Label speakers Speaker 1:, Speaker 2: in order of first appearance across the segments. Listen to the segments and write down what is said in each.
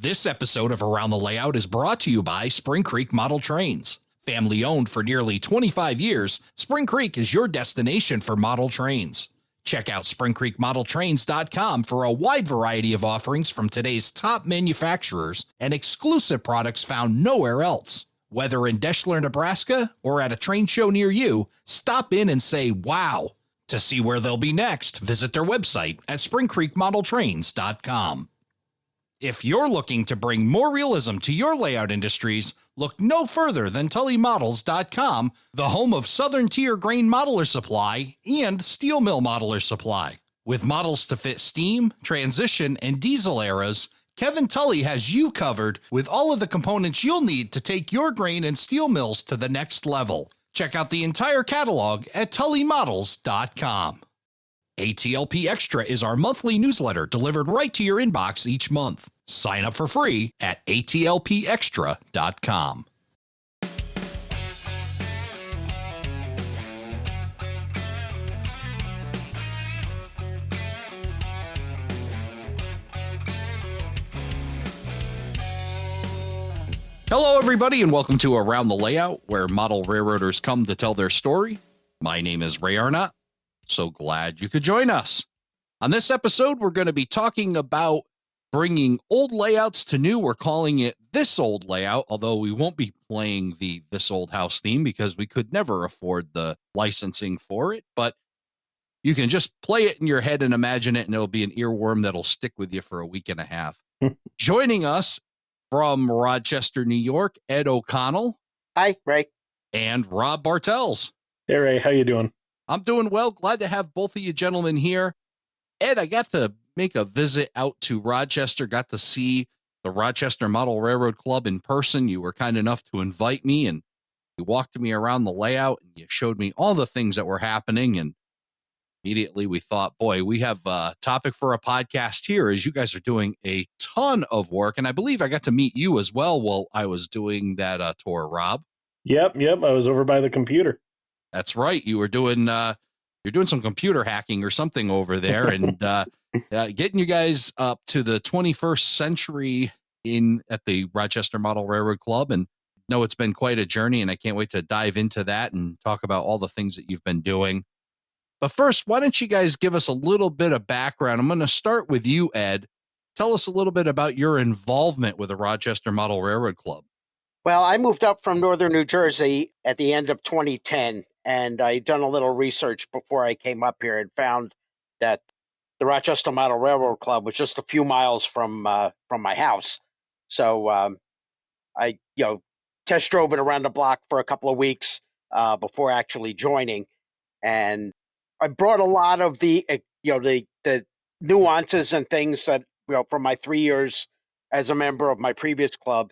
Speaker 1: This episode of Around the Layout is brought to you by Spring Creek Model Trains. Family owned for nearly 25 years, Spring Creek is your destination for model trains. Check out springcreekmodeltrains.com for a wide variety of offerings from today's top manufacturers and exclusive products found nowhere else. Whether in Deschler, Nebraska, or at a train show near you, stop in and say wow. To see where they'll be next, visit their website at springcreekmodeltrains.com. If you're looking to bring more realism to your layout industries, look no further than TullyModels.com, the home of Southern Tier Grain Modeler Supply and Steel Mill Modeler Supply. With models to fit steam, transition, and diesel eras, Kevin Tully has you covered with all of the components you'll need to take your grain and steel mills to the next level. Check out the entire catalog at TullyModels.com. ATLP Extra is our monthly newsletter delivered right to your inbox each month. Sign up for free at atlpextra.com. Hello, everybody, and welcome to Around the Layout, where model railroaders come to tell their story. My name is Ray Arnott. So glad you could join us. On this episode, we're going to be talking about bringing old layouts to new. We're calling it This Old Layout, although we won't be playing the This Old House theme because we could never afford the licensing for it. But you can just play it in your head and imagine it, and it'll be an earworm that'll stick with you for a week and a half. Joining us from Rochester, New York, Ed O'Connell.
Speaker 2: Hi, Ray.
Speaker 1: And Rob Bartels.
Speaker 3: Hey, Ray. How you doing?
Speaker 1: I'm doing well. Glad to have both of you gentlemen here. Ed, I got to make a visit out to Rochester, got to see the Rochester Model Railroad Club in person. You were kind enough to invite me, and you walked me around the layout, and you showed me all the things that were happening. And immediately we thought, boy, we have a topic for a podcast here, as you guys are doing a ton of work. And I believe I got to meet you as well while I was doing that tour, Rob.
Speaker 3: Yep. I was over by the computer.
Speaker 1: That's right. You were doing you're doing some computer hacking or something over there, and getting you guys up to the 21st century at the Rochester Model Railroad Club. And no, it's been quite a journey, and I can't wait to dive into that and talk about all the things that you've been doing. But first, why don't you guys give us a little bit of background? I'm going to start with you, Ed. Tell us a little bit about your involvement with the Rochester Model Railroad Club.
Speaker 2: Well, I moved up from northern New Jersey at the end of 2010, and I'd done a little research before I came up here and found that the Rochester Model Railroad Club was just a few miles from my house. So I test drove it around the block for a couple of weeks before actually joining, and I brought a lot of the the nuances and things that from my 3 years as a member of my previous club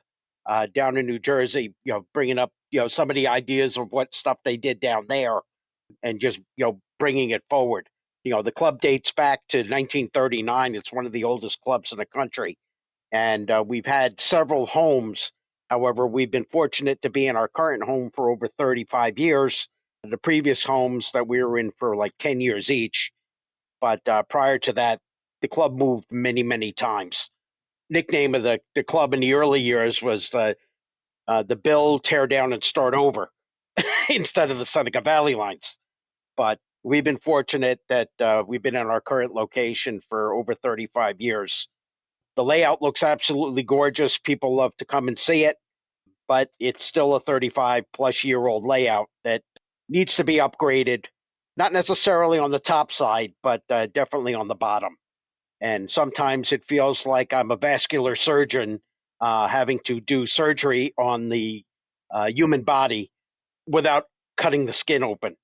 Speaker 2: down in New Jersey, bringing up some of the ideas of what stuff they did down there, and just bringing it forward. The club dates back to 1939. It's one of the oldest clubs in the country, and we've had several homes. However, we've been fortunate to be in our current home for over 35 years. The previous homes that we were in for like 10 years each. But prior to that, the club moved many, many times. Nickname of the club in the early years was the Bill Tear Down and Start Over instead of the Seneca Valley lines. But we've been fortunate that we've been in our current location for over 35 years. The layout looks absolutely gorgeous. People love to come and see it, but it's still a 35 plus year old layout that needs to be upgraded, not necessarily on the top side, but definitely on the bottom. And sometimes it feels like I'm a vascular surgeon having to do surgery on the human body without cutting the skin open.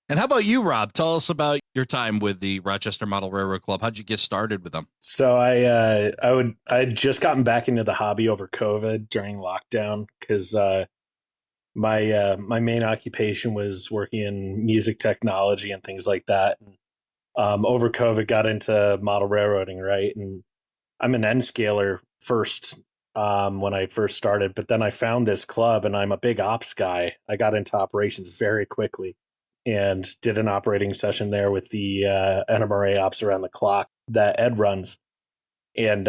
Speaker 1: And how about you, Rob? Tell us about your time with the Rochester Model Railroad Club. How'd you get started with them?
Speaker 3: So I'd just gotten back into the hobby over COVID during lockdown because my main occupation was working in music technology and things like that. And over COVID, got into model railroading, right? And I'm an N scaler first when I first started, but then I found this club, and I'm a big ops guy. I got into operations very quickly and did an operating session there with the NMRA ops around the clock that Ed runs. and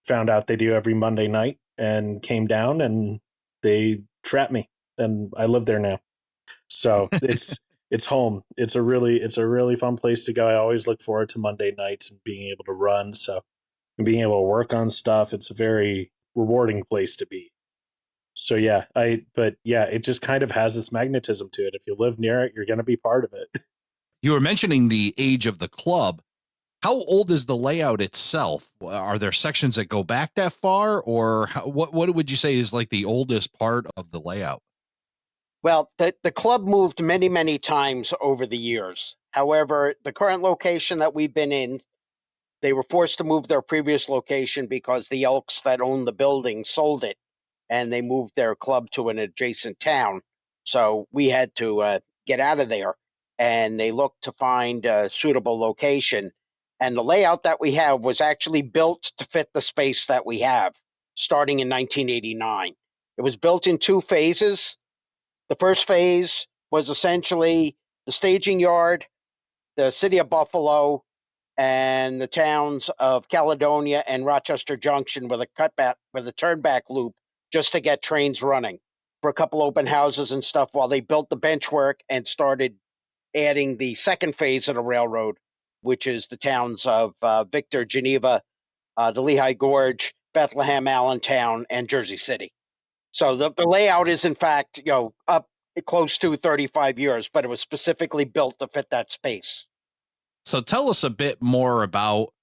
Speaker 3: found out they do every Monday night, and came down and they trapped me, and I live there now. So it's home. It's a really fun place to go. I always look forward to Monday nights and being able to run. So and being able to work on stuff. It's a very rewarding place to be. So it just kind of has this magnetism to it. If you live near it, you're going to be part of it.
Speaker 1: You were mentioning the age of the club. How old is the layout itself? Are there sections that go back that far, or what would you say is like the oldest part of the layout?
Speaker 2: Well, the club moved many, many times over the years. However, the current location that we've been in, they were forced to move their previous location because the Elks that owned the building sold it and they moved their club to an adjacent town. So we had to get out of there, and they looked to find a suitable location. And the layout that we have was actually built to fit the space that we have, starting in 1989. It was built in two phases. The first phase was essentially the staging yard, the city of Buffalo, and the towns of Caledonia and Rochester Junction with a turnback loop just to get trains running for a couple open houses and stuff while they built the benchwork and started adding the second phase of the railroad, which is the towns of Victor, Geneva, the Lehigh Gorge, Bethlehem, Allentown, and Jersey City. So the layout is in fact, up close to 35 years, but it was specifically built to fit that space.
Speaker 1: So tell us a bit more about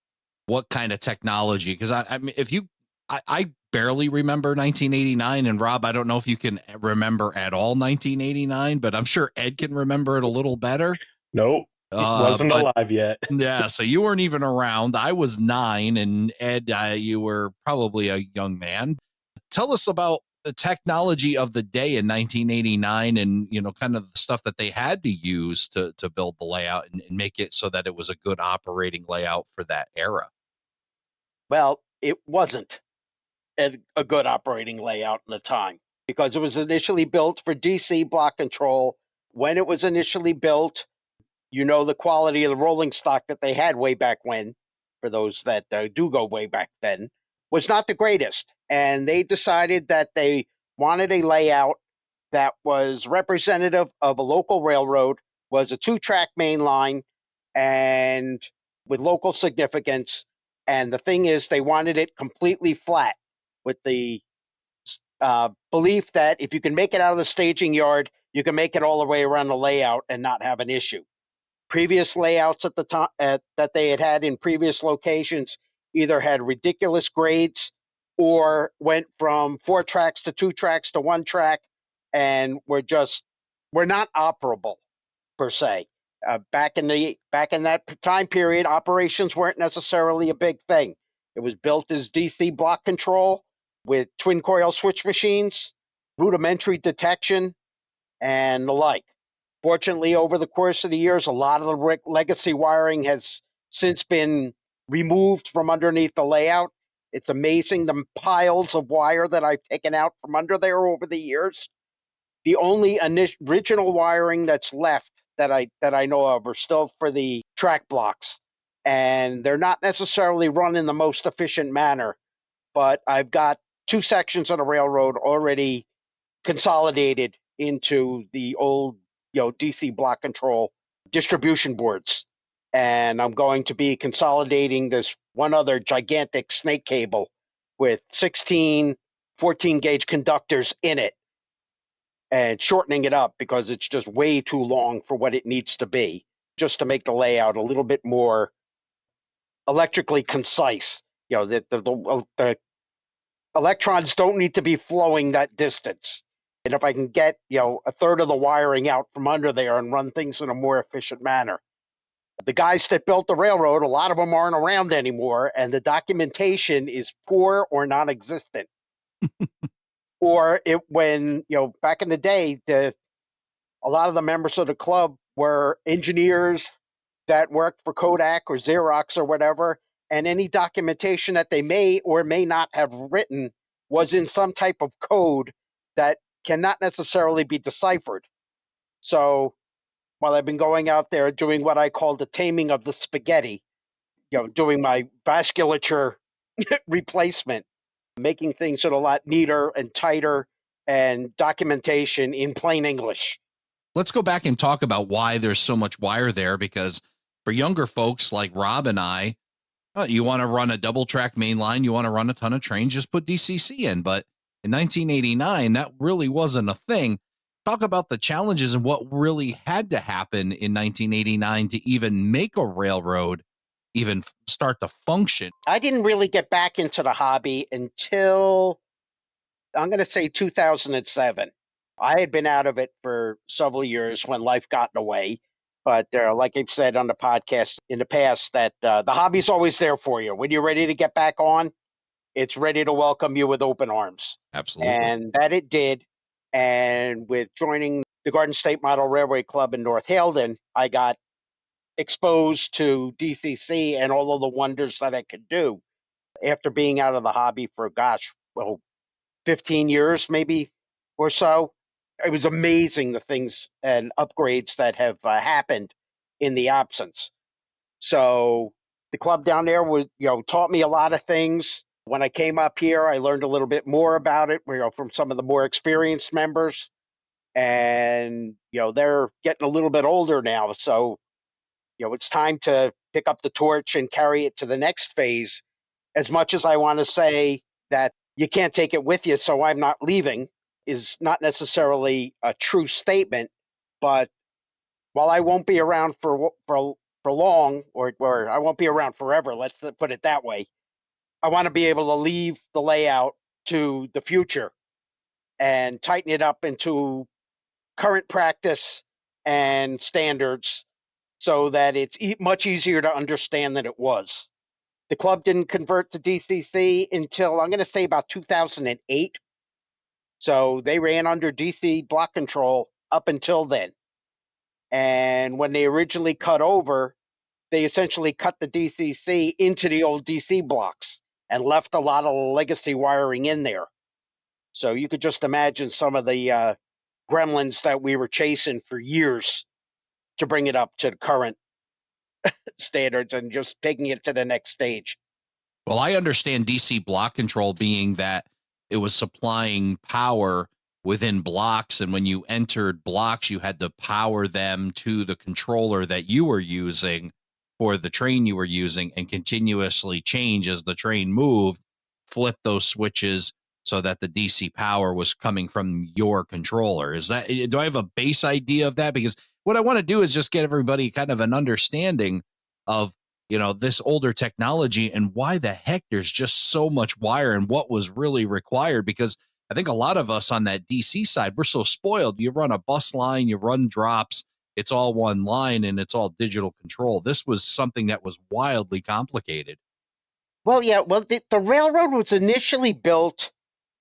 Speaker 1: what kind of technology, because I mean, I barely remember 1989, and Rob, I don't know if you can remember at all 1989, but I'm sure Ed can remember it a little better.
Speaker 3: Nope. Wasn't
Speaker 1: But
Speaker 3: alive yet.
Speaker 1: yeah, so you weren't even around. I was 9, and Ed, you were probably a young man. Tell us about the technology of the day in 1989, and kind of the stuff that they had to use to build the layout and make it so that it was a good operating layout for that era.
Speaker 2: Well, it wasn't a good operating layout in the time because it was initially built for DC block control. When it was initially built, the quality of the rolling stock that they had way back when, for those that do go way back then, was not the greatest. And they decided that they wanted a layout that was representative of a local railroad, was a two-track main line, and with local significance. And the thing is, they wanted it completely flat with the belief that if you can make it out of the staging yard, you can make it all the way around the layout and not have an issue. Previous layouts at the time that they had in previous locations either had ridiculous grades or went from 4 tracks to 2 tracks to 1 track, and were not operable per se. Back in that time period, operations weren't necessarily a big thing. It was built as DC block control with twin coil switch machines, rudimentary detection, and the like. Fortunately, over the course of the years, a lot of the legacy wiring has since been removed from underneath the layout. It's amazing the piles of wire that I've taken out from under there over the years. The only original wiring that's left that I know of are still for the track blocks, and they're not necessarily run in the most efficient manner. But I've got 2 sections of the railroad already consolidated into the old, DC block control distribution boards. And I'm going to be consolidating this one other gigantic snake cable with 16 14 gauge conductors in it and shortening it up because it's just way too long for what it needs to be, just to make the layout a little bit more electrically concise. That the electrons don't need to be flowing that distance. And if I can get, a third of the wiring out from under there and run things in a more efficient manner. The guys that built the railroad, a lot of them aren't around anymore, and the documentation is poor or non-existent. Or when, back in the day, a lot of the members of the club were engineers that worked for Kodak or Xerox or whatever, and any documentation that they may or may not have written was in some type of code that cannot necessarily be deciphered. So while I've been going out there doing what I call the taming of the spaghetti, doing my vasculature replacement, making things a lot neater and tighter, and documentation in plain English.
Speaker 1: Let's go back and talk about why there's so much wire there, because for younger folks like Rob and I, you want to run a double track main line, you want to run a ton of trains, just put DCC in. But in 1989, that really wasn't a thing. Talk about the challenges and what really had to happen in 1989 to even make a railroad even start to function.
Speaker 2: I didn't really get back into the hobby until, I'm going to say, 2007. I had been out of it for several years when life got in the way. But like I've said on the podcast in the past, that the hobby's always there for you. When you're ready to get back on, it's ready to welcome you with open arms.
Speaker 1: Absolutely.
Speaker 2: And that it did. And with joining the Garden State Model Railroad Club in North Halden, I got exposed to DCC and all of the wonders that it could do. After being out of the hobby for, 15 years maybe or so, it was amazing the things and upgrades that have happened in the absence. So the club down there would, taught me a lot of things. When I came up here, I learned a little bit more about it, from some of the more experienced members. And, they're getting a little bit older now. So, it's time to pick up the torch and carry it to the next phase. As much as I want to say that you can't take it with you, so I'm not leaving, is not necessarily a true statement. But while I won't be around for long, or I won't be around forever, let's put it that way, I want to be able to leave the layout to the future and tighten it up into current practice and standards so that it's much easier to understand than it was. The club didn't convert to DCC until, I'm going to say, about 2008. So they ran under DC block control up until then. And when they originally cut over, they essentially cut the DCC into the old DC blocks and left a lot of legacy wiring in there. So you could just imagine some of the gremlins that we were chasing for years to bring it up to the current standards and just taking it to the next stage.
Speaker 1: Well, I understand DC block control being that it was supplying power within blocks. And when you entered blocks, you had to power them to the controller that you were using for the train you were using and continuously change as the train moved, flip those switches so that the DC power was coming from your controller. Do I have a base idea of that? Because what I want to do is just get everybody kind of an understanding of this older technology and why the heck there's just so much wire and what was really required. Because I think a lot of us on that DC side, we're so spoiled. You run a bus line, you run drops, it's all one line and it's all digital control. This was something that was wildly complicated.
Speaker 2: Well, yeah, the railroad was initially built,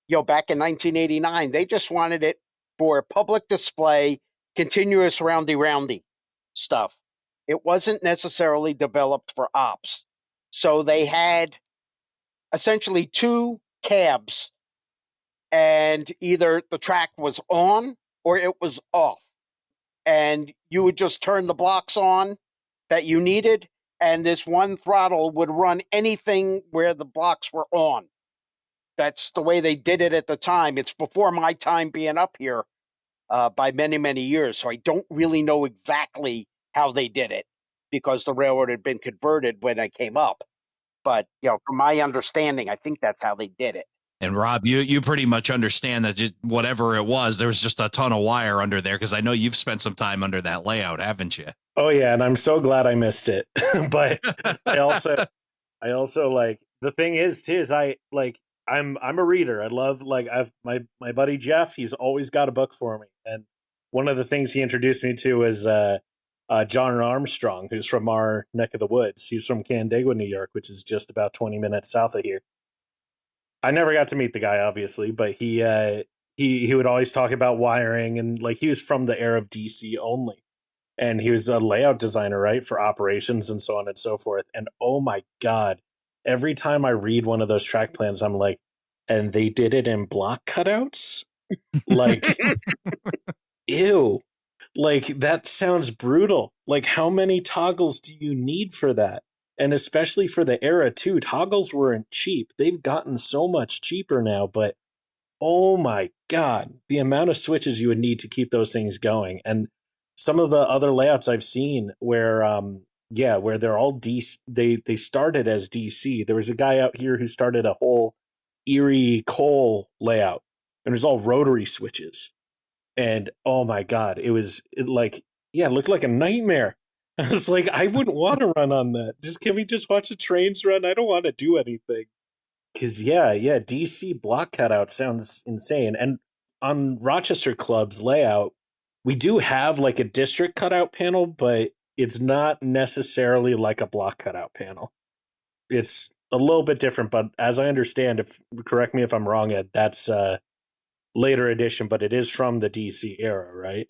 Speaker 2: back in 1989. They just wanted it for public display, continuous roundy stuff. It wasn't necessarily developed for ops. So they had essentially two cabs, and either the track was on or it was off. And you would just turn the blocks on that you needed, and this one throttle would run anything where the blocks were on. That's the way they did it at the time. It's before my time being up here by many, many years. So I don't really know exactly how they did it because the railroad had been converted when I came up. But, from my understanding, I think that's how they did it.
Speaker 1: And Rob, you pretty much understand that just whatever it was, there was just a ton of wire under there, because I know you've spent some time under that layout, haven't you?
Speaker 3: Oh yeah, and I'm so glad I missed it. But I also like, the thing is too, is I'm a reader. I love, I've my buddy Jeff, he's always got a book for me. And one of the things he introduced me to is John Armstrong, who's from our neck of the woods. He's from Canandaigua, New York, which is just about 20 minutes south of here. I never got to meet the guy, obviously, but he would always talk about wiring, and he was from the era of DC only. And he was a layout designer, right, for operations and so on and so forth. And oh my God, every time I read one of those track plans, I'm like, and they did it in block cutouts? Ew. That sounds brutal. How many toggles do you need for that? And especially for the era too, toggles weren't cheap. They've gotten so much cheaper now, but oh my god, the amount of switches you would need to keep those things going. And some of the other layouts I've seen where yeah, where they're all DC, they started as DC. There was a guy out here who started a whole Erie coal layout, and it was all rotary switches. And oh my god, it looked like a nightmare. I was like, I wouldn't want to run on that. Just can we just watch the trains run? I don't want to do anything. Cause yeah, DC block cutout sounds insane. And on Rochester Club's layout, we do have like a district cutout panel, but it's not necessarily like a block cutout panel. It's a little bit different, but as I understand, if correct me if I'm wrong, Ed, that's later edition, but it is from the DC era, right?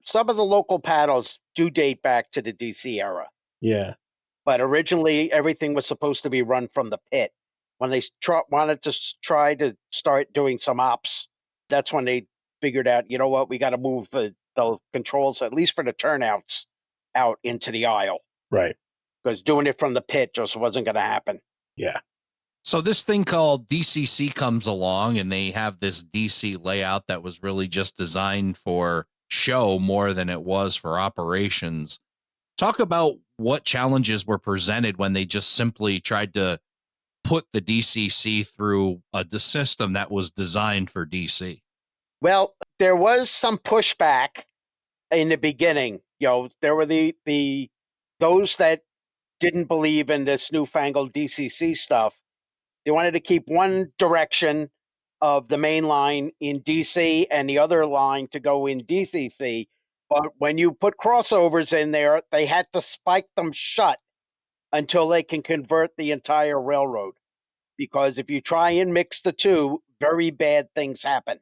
Speaker 2: Some of the local paddles do date back to the DC era,
Speaker 3: Yeah.
Speaker 2: but originally everything was supposed to be run from the pit. When they wanted to try to start doing some ops, that's when they figured out, you know what, we got to move the controls, at least for the turnouts, out into the aisle,
Speaker 3: Right.
Speaker 2: because doing it from the pit just wasn't going to happen.
Speaker 3: Yeah.
Speaker 1: So this thing called DCC comes along, and they have this DC layout that was really just designed for show more than it was for operations. Talk about what challenges were presented when they just simply tried to put the DCC through the system that was designed for DC.
Speaker 2: Well, there was some pushback in the beginning. There were the those that didn't believe in this newfangled DCC stuff. They wanted to keep one direction of the main line in DC and the other line to go in DCC. But when you put crossovers in there, they had to spike them shut until they can convert the entire railroad. Because if you try and mix the two, very bad things happen.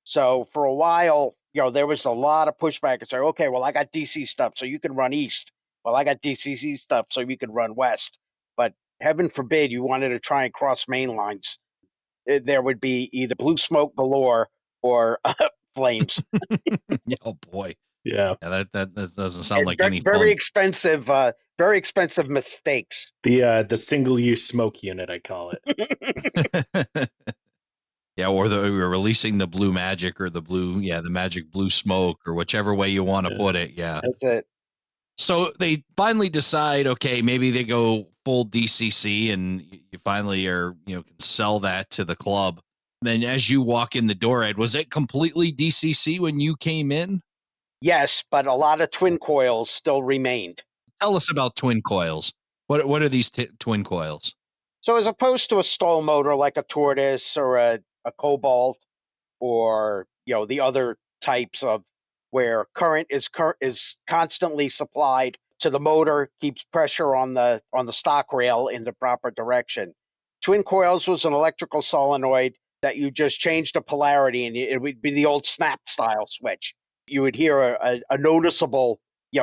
Speaker 2: So for a while, there was a lot of pushback and say, okay, well, I got DC stuff, so you can run east. Well, I got DCC stuff, so you can run west. But heaven forbid you wanted to try and cross main lines. There would be either blue smoke galore or flames.
Speaker 1: Oh boy.
Speaker 3: Yeah.
Speaker 1: That doesn't sound like
Speaker 2: Very,
Speaker 1: any
Speaker 2: very
Speaker 1: fun.
Speaker 2: expensive, very expensive mistakes.
Speaker 3: The single use smoke unit, I call it.
Speaker 1: Yeah, or we're releasing the blue magic or the magic blue smoke or whichever way you want to put it. Yeah.
Speaker 2: That's it.
Speaker 1: So they finally decide, okay, maybe they go full DCC, and you finally can sell that to the club. Then as you walk in the door, Ed, was it completely DCC when you came in?
Speaker 2: Yes, but a lot of twin coils still remained.
Speaker 1: Tell us about twin coils. What are these twin coils?
Speaker 2: So as opposed to a stall motor like a tortoise or a cobalt, or the other types of where current is constantly supplied to the motor, keeps pressure on the stock rail in the proper direction. Twin coils was an electrical solenoid that you just changed the polarity, and it would be the old snap style switch. You would hear a noticeable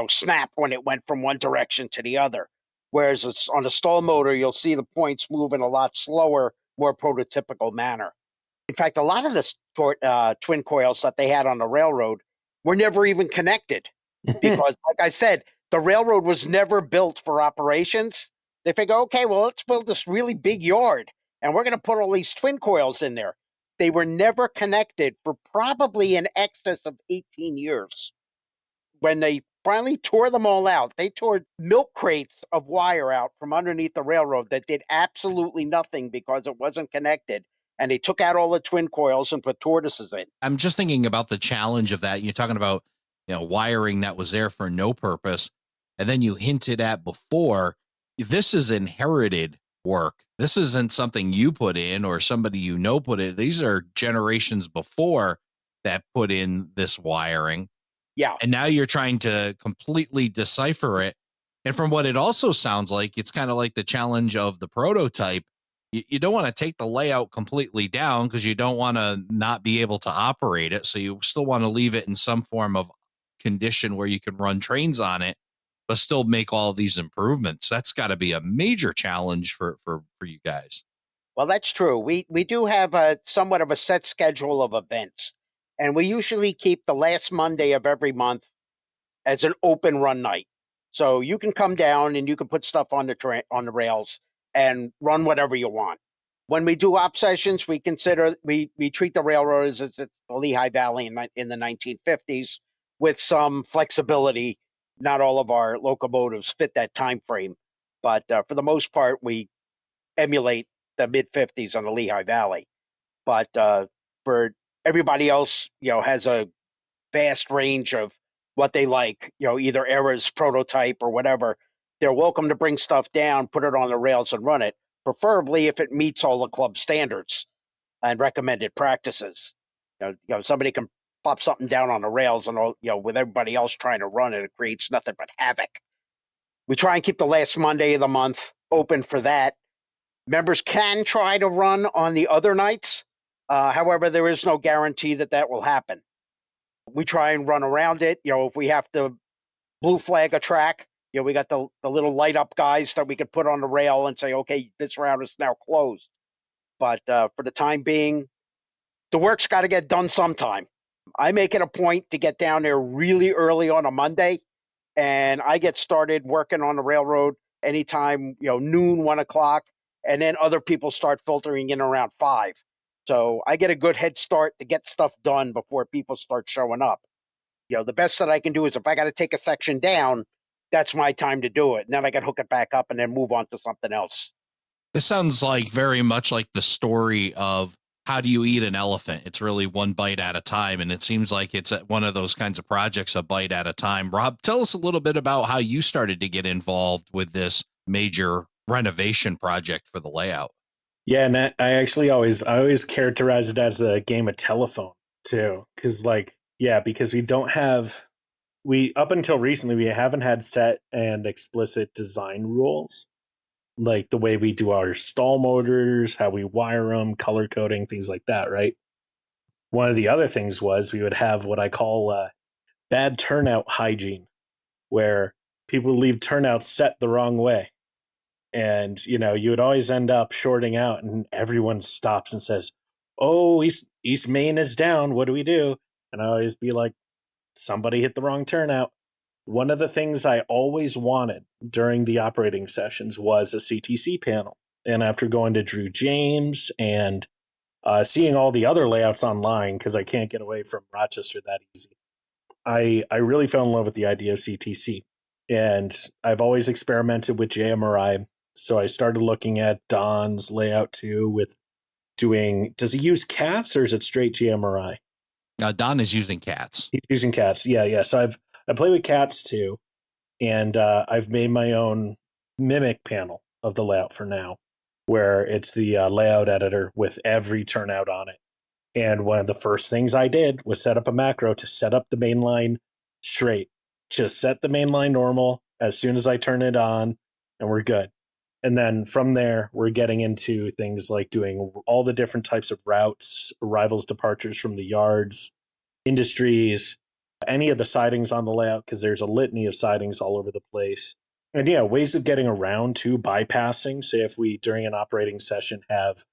Speaker 2: snap when it went from one direction to the other. Whereas it's on a stall motor, you'll see the points move in a lot slower, more prototypical manner. In fact, a lot of the twin coils that they had on the railroad were never even connected because, like I said, the railroad was never built for operations. They figure, okay, well, let's build this really big yard and we're going to put all these twin coils in there. They were never connected for probably in excess of 18 years. When they finally tore them all out, they tore milk crates of wire out from underneath the railroad that did absolutely nothing because it wasn't connected. And they took out all the twin coils and put tortoises in.
Speaker 1: I'm just thinking about the challenge of that. You're talking about, wiring that was there for no purpose. And then you hinted at before, this is inherited work. This isn't something you put in or somebody put in. These are generations before that put in this wiring.
Speaker 2: Yeah.
Speaker 1: And now you're trying to completely decipher it. And from what it also sounds like, it's kind of like the challenge of the prototype. You don't want to take the layout completely down because you don't want to not be able to operate it. So you still want to leave it in some form of condition where you can run trains on it, but still make all these improvements. That's got to be a major challenge for you guys.
Speaker 2: Well, that's true. We do have a somewhat of a set schedule of events, and we usually keep the last Monday of every month as an open run night. So you can come down and you can put stuff on the rails and run whatever you want. When we do op sessions, we treat the railroad as it's the Lehigh Valley in the 1950s with some flexibility. Not all of our locomotives fit that time frame, but for the most part, we emulate the mid 50s on the Lehigh Valley. But for everybody else, has a vast range of what they like, either eras, prototype, or whatever. They're welcome to bring stuff down, put it on the rails, and run it, preferably if it meets all the club standards and recommended practices. Somebody can pop something down on the rails and all, with everybody else trying to run it, it creates nothing but havoc. We try and keep the last Monday of the month open for that. Members can try to run on the other nights. However, there is no guarantee that will happen. We try and run around it. If we have to blue flag a track, we got the little light up guys that we could put on the rail and say, okay, this route is now closed. But for the time being, the work's got to get done sometime. I make it a point to get down there really early on a Monday, and I get started working on the railroad anytime, noon, 1 o'clock, and then other people start filtering in around 5. So I get a good head start to get stuff done before people start showing up. The best that I can do is if I got to take a section down, that's my time to do it. And then I can hook it back up and then move on to something else.
Speaker 1: This sounds like very much like the story of how do you eat an elephant? It's really one bite at a time. And it seems like it's one of those kinds of projects, a bite at a time. Rob, tell us a little bit about how you started to get involved with this major renovation project for the layout.
Speaker 3: Yeah, and I always characterize it as a game of telephone too. Cause because we up until recently, we haven't had set and explicit design rules. Like the way we do our stall motors, how we wire them, color coding, things like that, right? One of the other things was we would have what I call bad turnout hygiene, where people leave turnouts set the wrong way. And, you would always end up shorting out and everyone stops and says, oh, East Main is down. What do we do? And I always be like, somebody hit the wrong turnout. One of the things I always wanted during the operating sessions was a CTC panel. And after going to Drew James and seeing all the other layouts online, because I can't get away from Rochester that easy, I really fell in love with the idea of CTC. And I've always experimented with JMRI. So I started looking at Don's layout too with does he use CATs or is it straight JMRI?
Speaker 1: Don is using CATs.
Speaker 3: He's using CATs. Yeah. So I play with CATs too. And I've made my own mimic panel of the layout for now, where it's the layout editor with every turnout on it. And one of the first things I did was set up a macro to set up the main line straight. Just set the main line normal as soon as I turn it on, and we're good. And then from there, we're getting into things like doing all the different types of routes, arrivals, departures from the yards, industries, any of the sidings on the layout, because there's a litany of sidings all over the place. And yeah, ways of getting around to bypassing. Say if we, during an operating session, have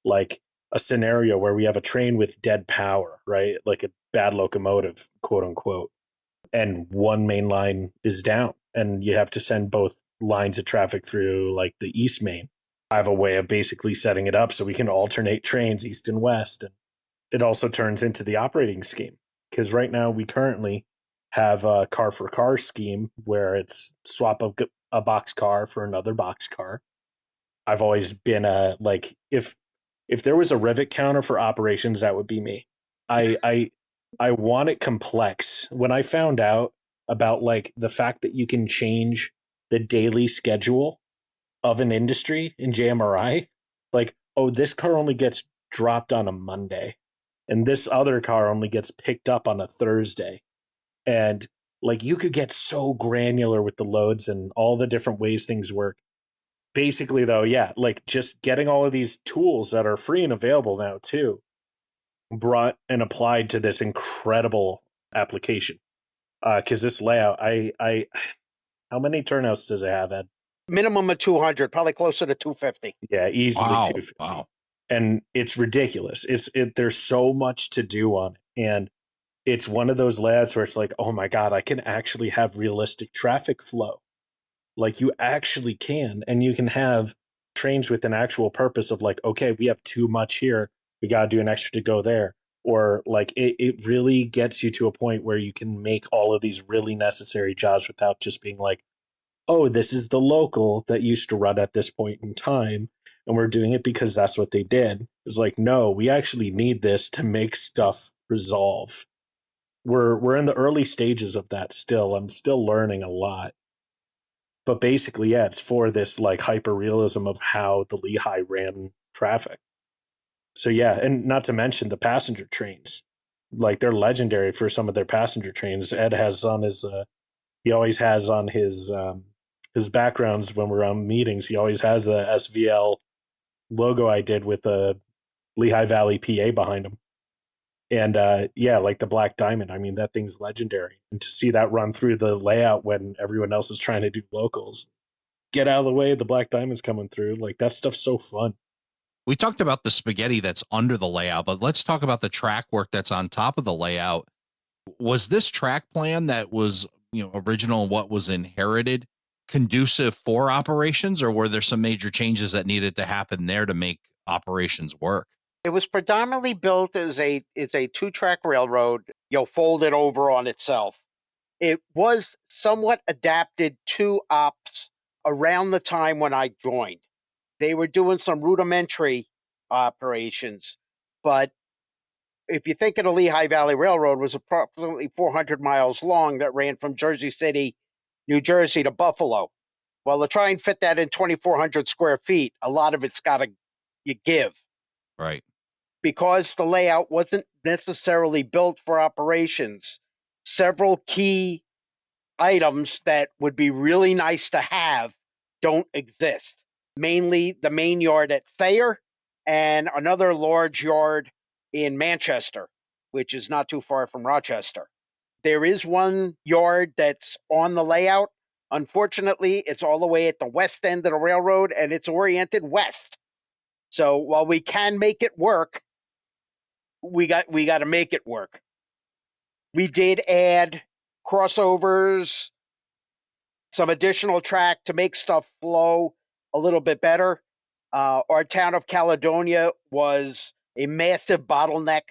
Speaker 3: like a scenario where we have a train with dead power, right? Like a bad locomotive, quote unquote, and one main line is down and you have to send both lines of traffic through like the East Main. I have a way of basically setting it up so we can alternate trains east and west. And it also turns into the operating scheme, because right now we currently have a car for car scheme where it's swap a box car for another box car. I've always been like, if there was a rivet counter for operations, that would be me. I want it complex. When I found out about like the fact that you can change the daily schedule of an industry in JMRI, like, oh, this car only gets dropped on a Monday and this other car only gets picked up on a Thursday. And like you could get so granular with the loads and all the different ways things work. Basically though, yeah, like just getting all of these tools that are free and available now too, brought and applied to this incredible application. Because this layout, I how many turnouts does it have, Ed?
Speaker 2: Minimum of 200, probably closer to 250.
Speaker 3: Yeah, easily
Speaker 1: Wow.
Speaker 3: 250.
Speaker 1: Wow.
Speaker 3: And it's ridiculous. There's so much to do on it. And it's one of those layouts where it's like, oh my God, I can actually have realistic traffic flow. Like you actually can, and you can have trains with an actual purpose of like, okay, we have too much here. We got to do an extra to go there. Or like it really gets you to a point where you can make all of these really necessary jobs without just being like, oh, this is the local that used to run at this point in time. And we're doing it because that's what they did. It's like, no, we actually need this to make stuff resolve. We're in the early stages of that still. I'm still learning a lot. But basically, yeah, it's for this like hyper realism of how the Lehigh ran traffic. So yeah, and not to mention the passenger trains. Like they're legendary for some of their passenger trains. Ed has on his he always has on his backgrounds when we're on meetings, he always has the SVL logo I did with the Lehigh Valley PA behind him. And yeah, like the Black Diamond. I mean, that thing's legendary. And to see that run through the layout when everyone else is trying to do locals, get out of the way, the Black Diamond's coming through. Like that stuff's so fun.
Speaker 1: We talked about the spaghetti that's under the layout, but let's talk about the track work that's on top of the layout. Was this track plan that was, original, what was inherited, conducive for operations, or were there some major changes that needed to happen there to make operations work?
Speaker 2: It was predominantly built as a 2-track railroad, folded over on itself. It was somewhat adapted to ops around the time when I joined. They were doing some rudimentary operations, but if you think of the Lehigh Valley Railroad, was approximately 400 miles long that ran from Jersey City, New Jersey to Buffalo. Well, to try and fit that in 2,400 square feet, a lot of it's got to you give.
Speaker 1: Right.
Speaker 2: Because the layout wasn't necessarily built for operations, several key items that would be really nice to have don't exist. Mainly the main yard at Thayer and another large yard in Manchester, which is not too far from Rochester. There is one yard that's on the layout. Unfortunately, it's all the way at the west end of the railroad and it's oriented west. So while we can make it work, we got to make it work. We did add crossovers, some additional track to make stuff flow a little bit better. Our town of Caledonia was a massive bottleneck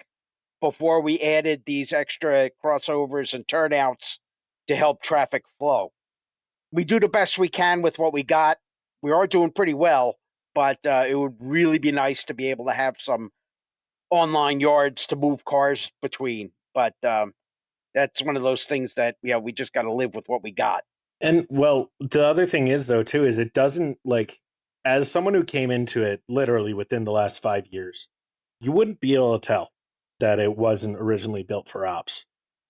Speaker 2: before we added these extra crossovers and turnouts to help traffic flow. We do the best we can with what we got. We are doing pretty well, but it would really be nice to be able to have some online yards to move cars between. But that's one of those things that we just got to live with what we got.
Speaker 3: And well, the other thing is though too is it doesn't like, as someone who came into it literally within the last 5 years, you wouldn't be able to tell that it wasn't originally built for ops,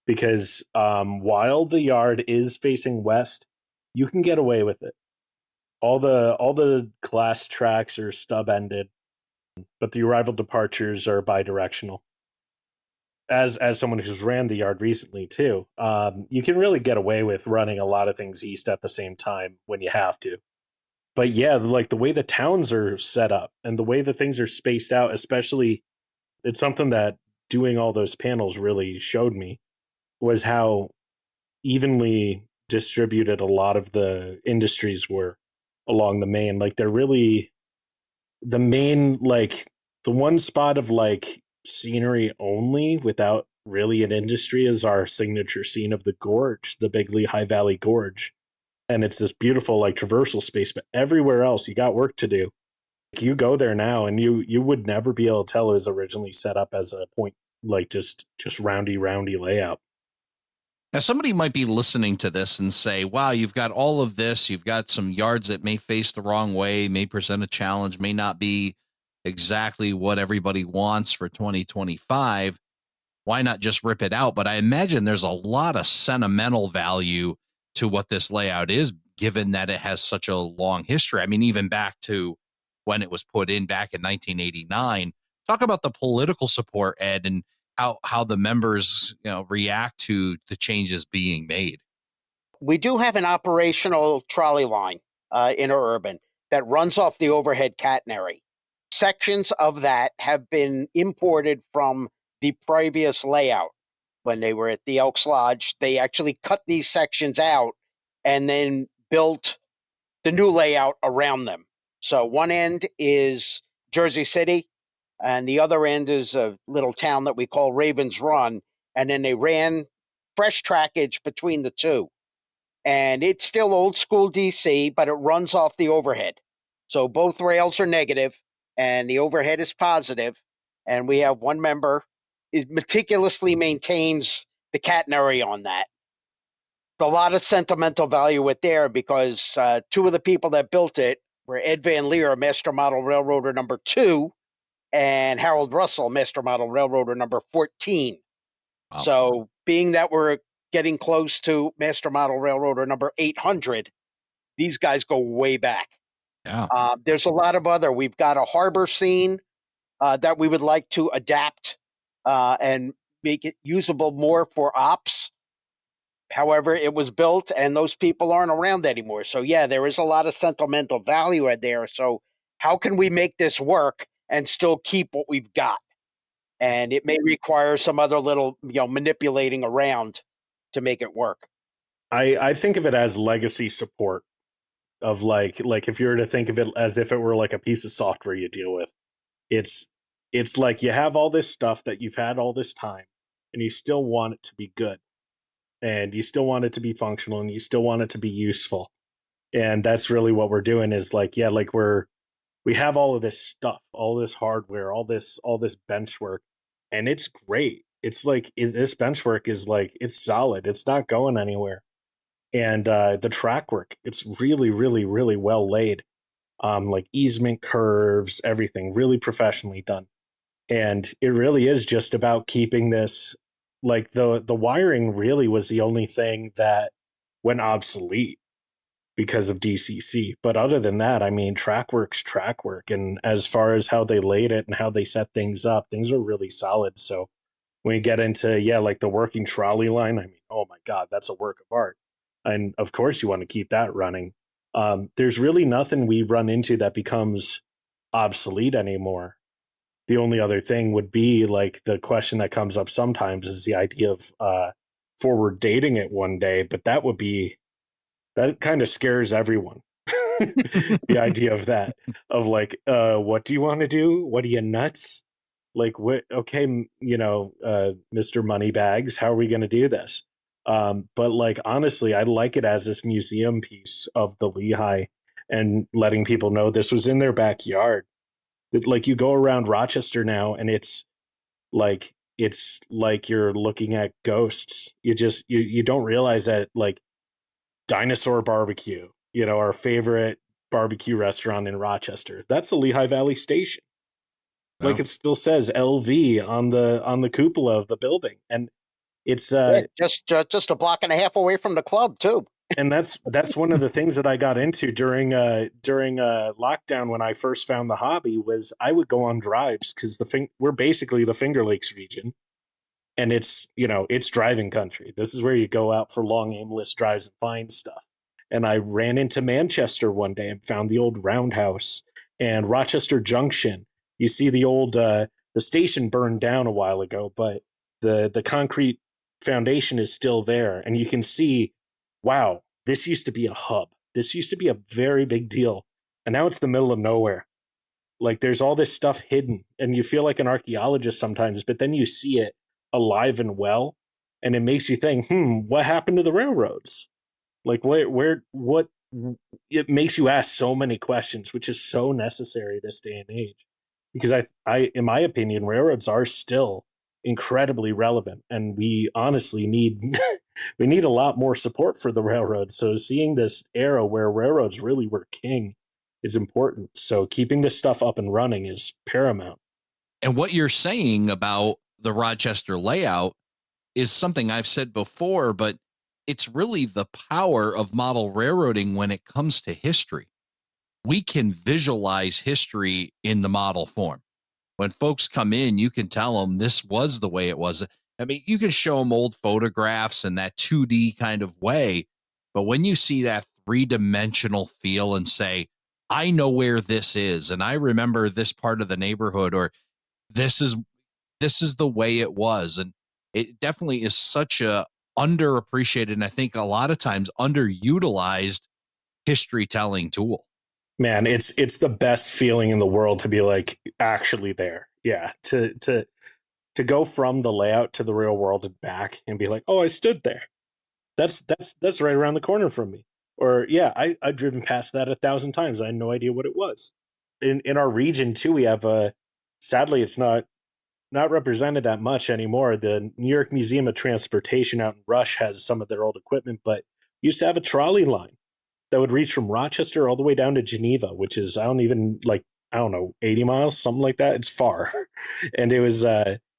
Speaker 3: because while the yard is facing west, you can get away with it. All the glass tracks are stub ended, but the arrival departures are bidirectional. As someone who's ran the yard recently too, you can really get away with running a lot of things east at the same time when you have to. But yeah, like the way the towns are set up and the way the things are spaced out, especially, it's something that doing all those panels really showed me, was how evenly distributed a lot of the industries were along the main. Like they're really the main, like the one spot of like scenery only without really an industry is our signature scene of the gorge, the big Lehigh Valley Gorge. And it's this beautiful like traversal space, but everywhere else you got work to do. Like, you go there now and you would never be able to tell it was originally set up as a point, like just roundy layout.
Speaker 1: Now, somebody might be listening to this and say, wow, you've got all of this. You've got some yards that may face the wrong way, may present a challenge, may not be exactly what everybody wants for 2025. Why not just rip it out? But I imagine there's a lot of sentimental value to what this layout is, given that it has such a long history. I mean, even back to when it was put in back in 1989. Talk about the political support, Ed, and how the members react to the changes being made.
Speaker 2: We do have an operational trolley line interurban that runs off the overhead catenary. Sections of that have been imported from the previous layout. When they were at the Elks Lodge, they actually cut these sections out and then built the new layout around them. So one end is Jersey City, and the other end is a little town that we call Ravens Run. And then they ran fresh trackage between the two. And it's still old school DC, but it runs off the overhead. So both rails are negative and the overhead is positive. And we have one member is meticulously maintains the catenary on that. A lot of sentimental value with there because two of the people that built it were Ed Van Leer, Master Model Railroader number 2, and Harold Russell, Master Model Railroader number 14.
Speaker 1: Wow.
Speaker 2: So being that we're getting close to Master Model Railroader number 800, these guys go way back.
Speaker 1: Yeah.
Speaker 2: There's a lot of other. We've got a harbor scene that we would like to adapt and make it usable more for ops. However, it was built and those people aren't around anymore. So yeah, there is a lot of sentimental value in there. So how can we make this work and still keep what we've got? And it may require some other little, manipulating around to make it work.
Speaker 3: I think of it as legacy support of like if you were to think of it as if it were like a piece of software you deal with. It's like you have all this stuff that you've had all this time and you still want it to be good. And you still want it to be functional and you still want it to be useful. And that's really what we're doing is like, yeah, like we have all of this stuff, all this hardware, all this bench work, and it's great. It's like this bench work is like, it's solid. It's not going anywhere. And the track work, it's really, really, really well laid. Like easement curves, everything really professionally done. And it really is just about keeping this, like the wiring really was the only thing that went obsolete because of DCC. But other than that, I mean, track work. And as far as how they laid it and how they set things up, things are really solid. So when you get into, yeah, like the working trolley line, I mean, oh my God, that's a work of art. And of course you want to keep that running. There's really nothing we run into that becomes obsolete anymore. The only other thing would be like the question that comes up sometimes is the idea of forward dating it one day, but that kind of scares everyone. The idea of that, of like, what do you want to do? What are you, nuts? Like, what? Okay, Mr. Moneybags, how are we going to do this? But like, honestly, I like it as this museum piece of the Lehigh and letting people know this was in their backyard. Like you go around Rochester now and it's like you're looking at ghosts. You don't realize that, like, Dinosaur Barbecue, our favorite barbecue restaurant in Rochester, that's the Lehigh Valley station.
Speaker 1: Wow.
Speaker 3: Like it still says LV on the cupola of the building. And it's
Speaker 2: just a block and a half away from the club too.
Speaker 3: and that's one of the things that I got into during lockdown when I first found the hobby. Was I would go on drives because we're basically the Finger Lakes region, and it's driving country. This is where you go out for long aimless drives and find stuff. And I ran into Manchester one day and found the old roundhouse and Rochester Junction. You see the old the station burned down a while ago, but the concrete foundation is still there, and you can see, wow, this used to be a hub. This used to be a very big deal. And now it's the middle of nowhere. Like there's all this stuff hidden and you feel like an archaeologist sometimes, but then you see it alive and well. And it makes you think, what happened to the railroads? Like what it makes you ask so many questions, which is so necessary this day and age. Because I in my opinion, railroads are still incredibly relevant, and we honestly need we need a lot more support for the railroads. So seeing this era where railroads really were king is important. So keeping this stuff up and running is paramount.
Speaker 1: And what you're saying about the Rochester layout is something I've said before, but it's really the power of model railroading when it comes to history. We can visualize history in the model form. When folks come in, you can tell them this was the way it was. I mean, you can show them old photographs in that 2D kind of way, but when you see that three-dimensional feel and say, I know where this is, and I remember this part of the neighborhood, or this is the way it was. And it definitely is such a underappreciated, and I think a lot of times underutilized history telling tool.
Speaker 3: Man, it's the best feeling in the world to be like actually there. Yeah, to go from the layout to the real world and back and be like, oh, I stood there. That's right around the corner from me. Or yeah, I've driven past that 1,000 times. I had no idea what it was. In our region too, we have sadly it's not represented that much anymore. The New York Museum of Transportation out in Rush has some of their old equipment, but used to have a trolley line that would reach from Rochester all the way down to Geneva, which is I don't know, 80 miles, something like that. It's far. And it was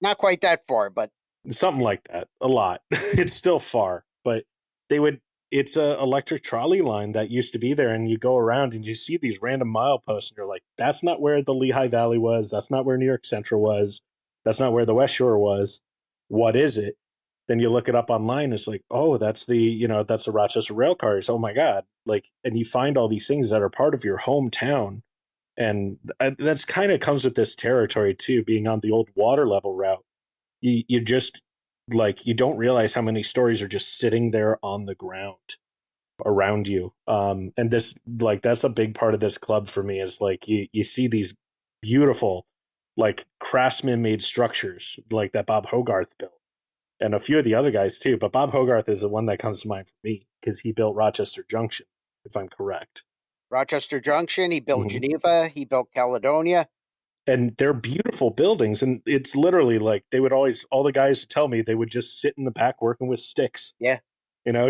Speaker 2: Not quite that far, but
Speaker 3: something like that. A lot. It's still far, but they would it's a electric trolley line that used to be there, and you go around and you see these random mileposts and you're like, that's not where the Lehigh Valley was, that's not where New York Central was, that's not where the West Shore was. What is it? Then you look it up online, it's like, oh, that's that's the Rochester rail cars. Oh my god. Like, and you find all these things that are part of your hometown. And that's kind of comes with this territory too, being on the old water level route. You just like you don't realize how many stories are just sitting there on the ground around you. And this like that's a big part of this club for me is like you see these beautiful like craftsman made structures like that Bob Hogarth built and a few of the other guys too. But Bob Hogarth is the one that comes to mind for me because he built Rochester Junction, if I'm correct.
Speaker 2: Rochester Junction, he built
Speaker 3: Mhm.
Speaker 2: Geneva, he built Caledonia.
Speaker 3: And they're beautiful buildings, and it's literally like they would always all the guys tell me they would just sit in the back working with sticks,
Speaker 2: Yeah,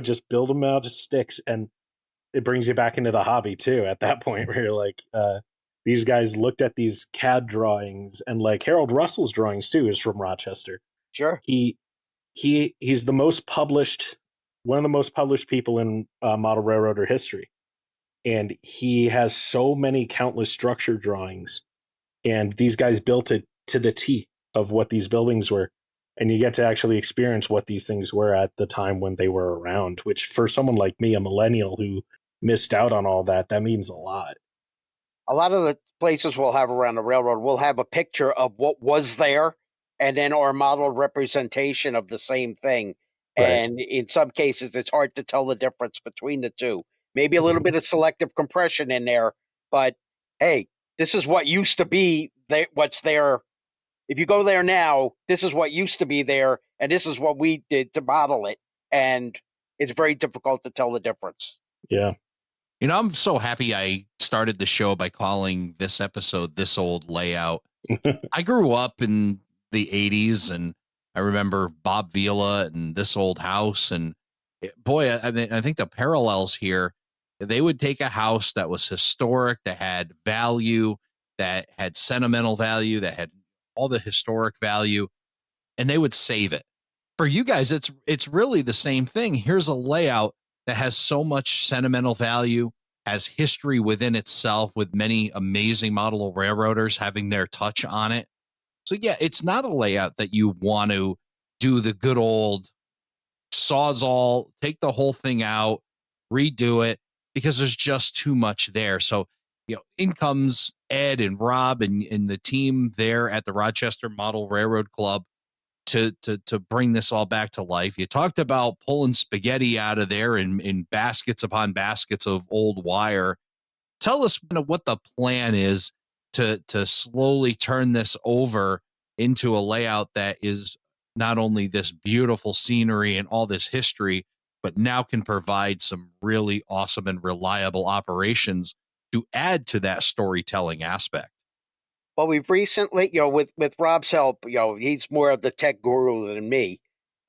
Speaker 3: just build them out of sticks, and it brings you back into the hobby too at that point where you're like these guys looked at these CAD drawings, and like Harold Russell's drawings too is from Rochester.
Speaker 2: sure.
Speaker 3: He's the most published, one of the most published people in model railroader history, and he has so many countless structure drawings, and these guys built it to the T of what these buildings were, and you get to actually experience what these things were at the time when they were around, which for someone like me, a millennial who missed out on all that, that means a lot.
Speaker 2: A lot of the places we'll have around the railroad will have a picture of what was there and then our model representation of the same thing.
Speaker 3: Right.
Speaker 2: And in some cases, it's hard to tell the difference between the two. Maybe a little bit of selective compression in there, but hey, this is what used to be what's there. If you go there now, this is what used to be there, and this is what we did to model it. And it's very difficult to tell the difference.
Speaker 3: Yeah.
Speaker 1: I'm so happy I started the show by calling this episode This Old Layout. I grew up in the 80s, and I remember Bob Vila and This Old House. And boy, I think the parallels here, they would take a house that was historic, that had value, that had sentimental value, that had all the historic value, and they would save it. For you guys, it's really the same thing. Here's a layout that has so much sentimental value, has history within itself, with many amazing model railroaders having their touch on it. So yeah, it's not a layout that you want to do the good old sawzall, take the whole thing out, redo it, because there's just too much there. So, in comes Ed and Rob and the team there at the Rochester Model Railroad Club to bring this all back to life. You talked about pulling spaghetti out of there in baskets upon baskets of old wire. Tell us what the plan is to slowly turn this over into a layout that is not only this beautiful scenery and all this history, but now can provide some really awesome and reliable operations to add to that storytelling aspect.
Speaker 2: Well, we've recently, with Rob's help, he's more of the tech guru than me.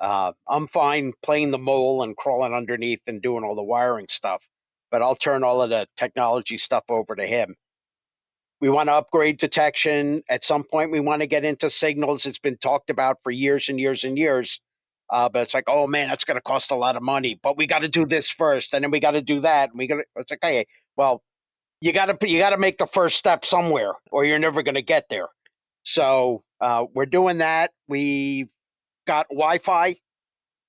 Speaker 2: I'm fine playing the mole and crawling underneath and doing all the wiring stuff, but I'll turn all of the technology stuff over to him. We want to upgrade detection. At some point, we want to get into signals. It's been talked about for years and years and years. But it's like, oh man, that's going to cost a lot of money. But we got to do this first, and then we got to do that. And it's like, hey, well, you gotta make the first step somewhere, or you're never going to get there. So we're doing that. We've got Wi-Fi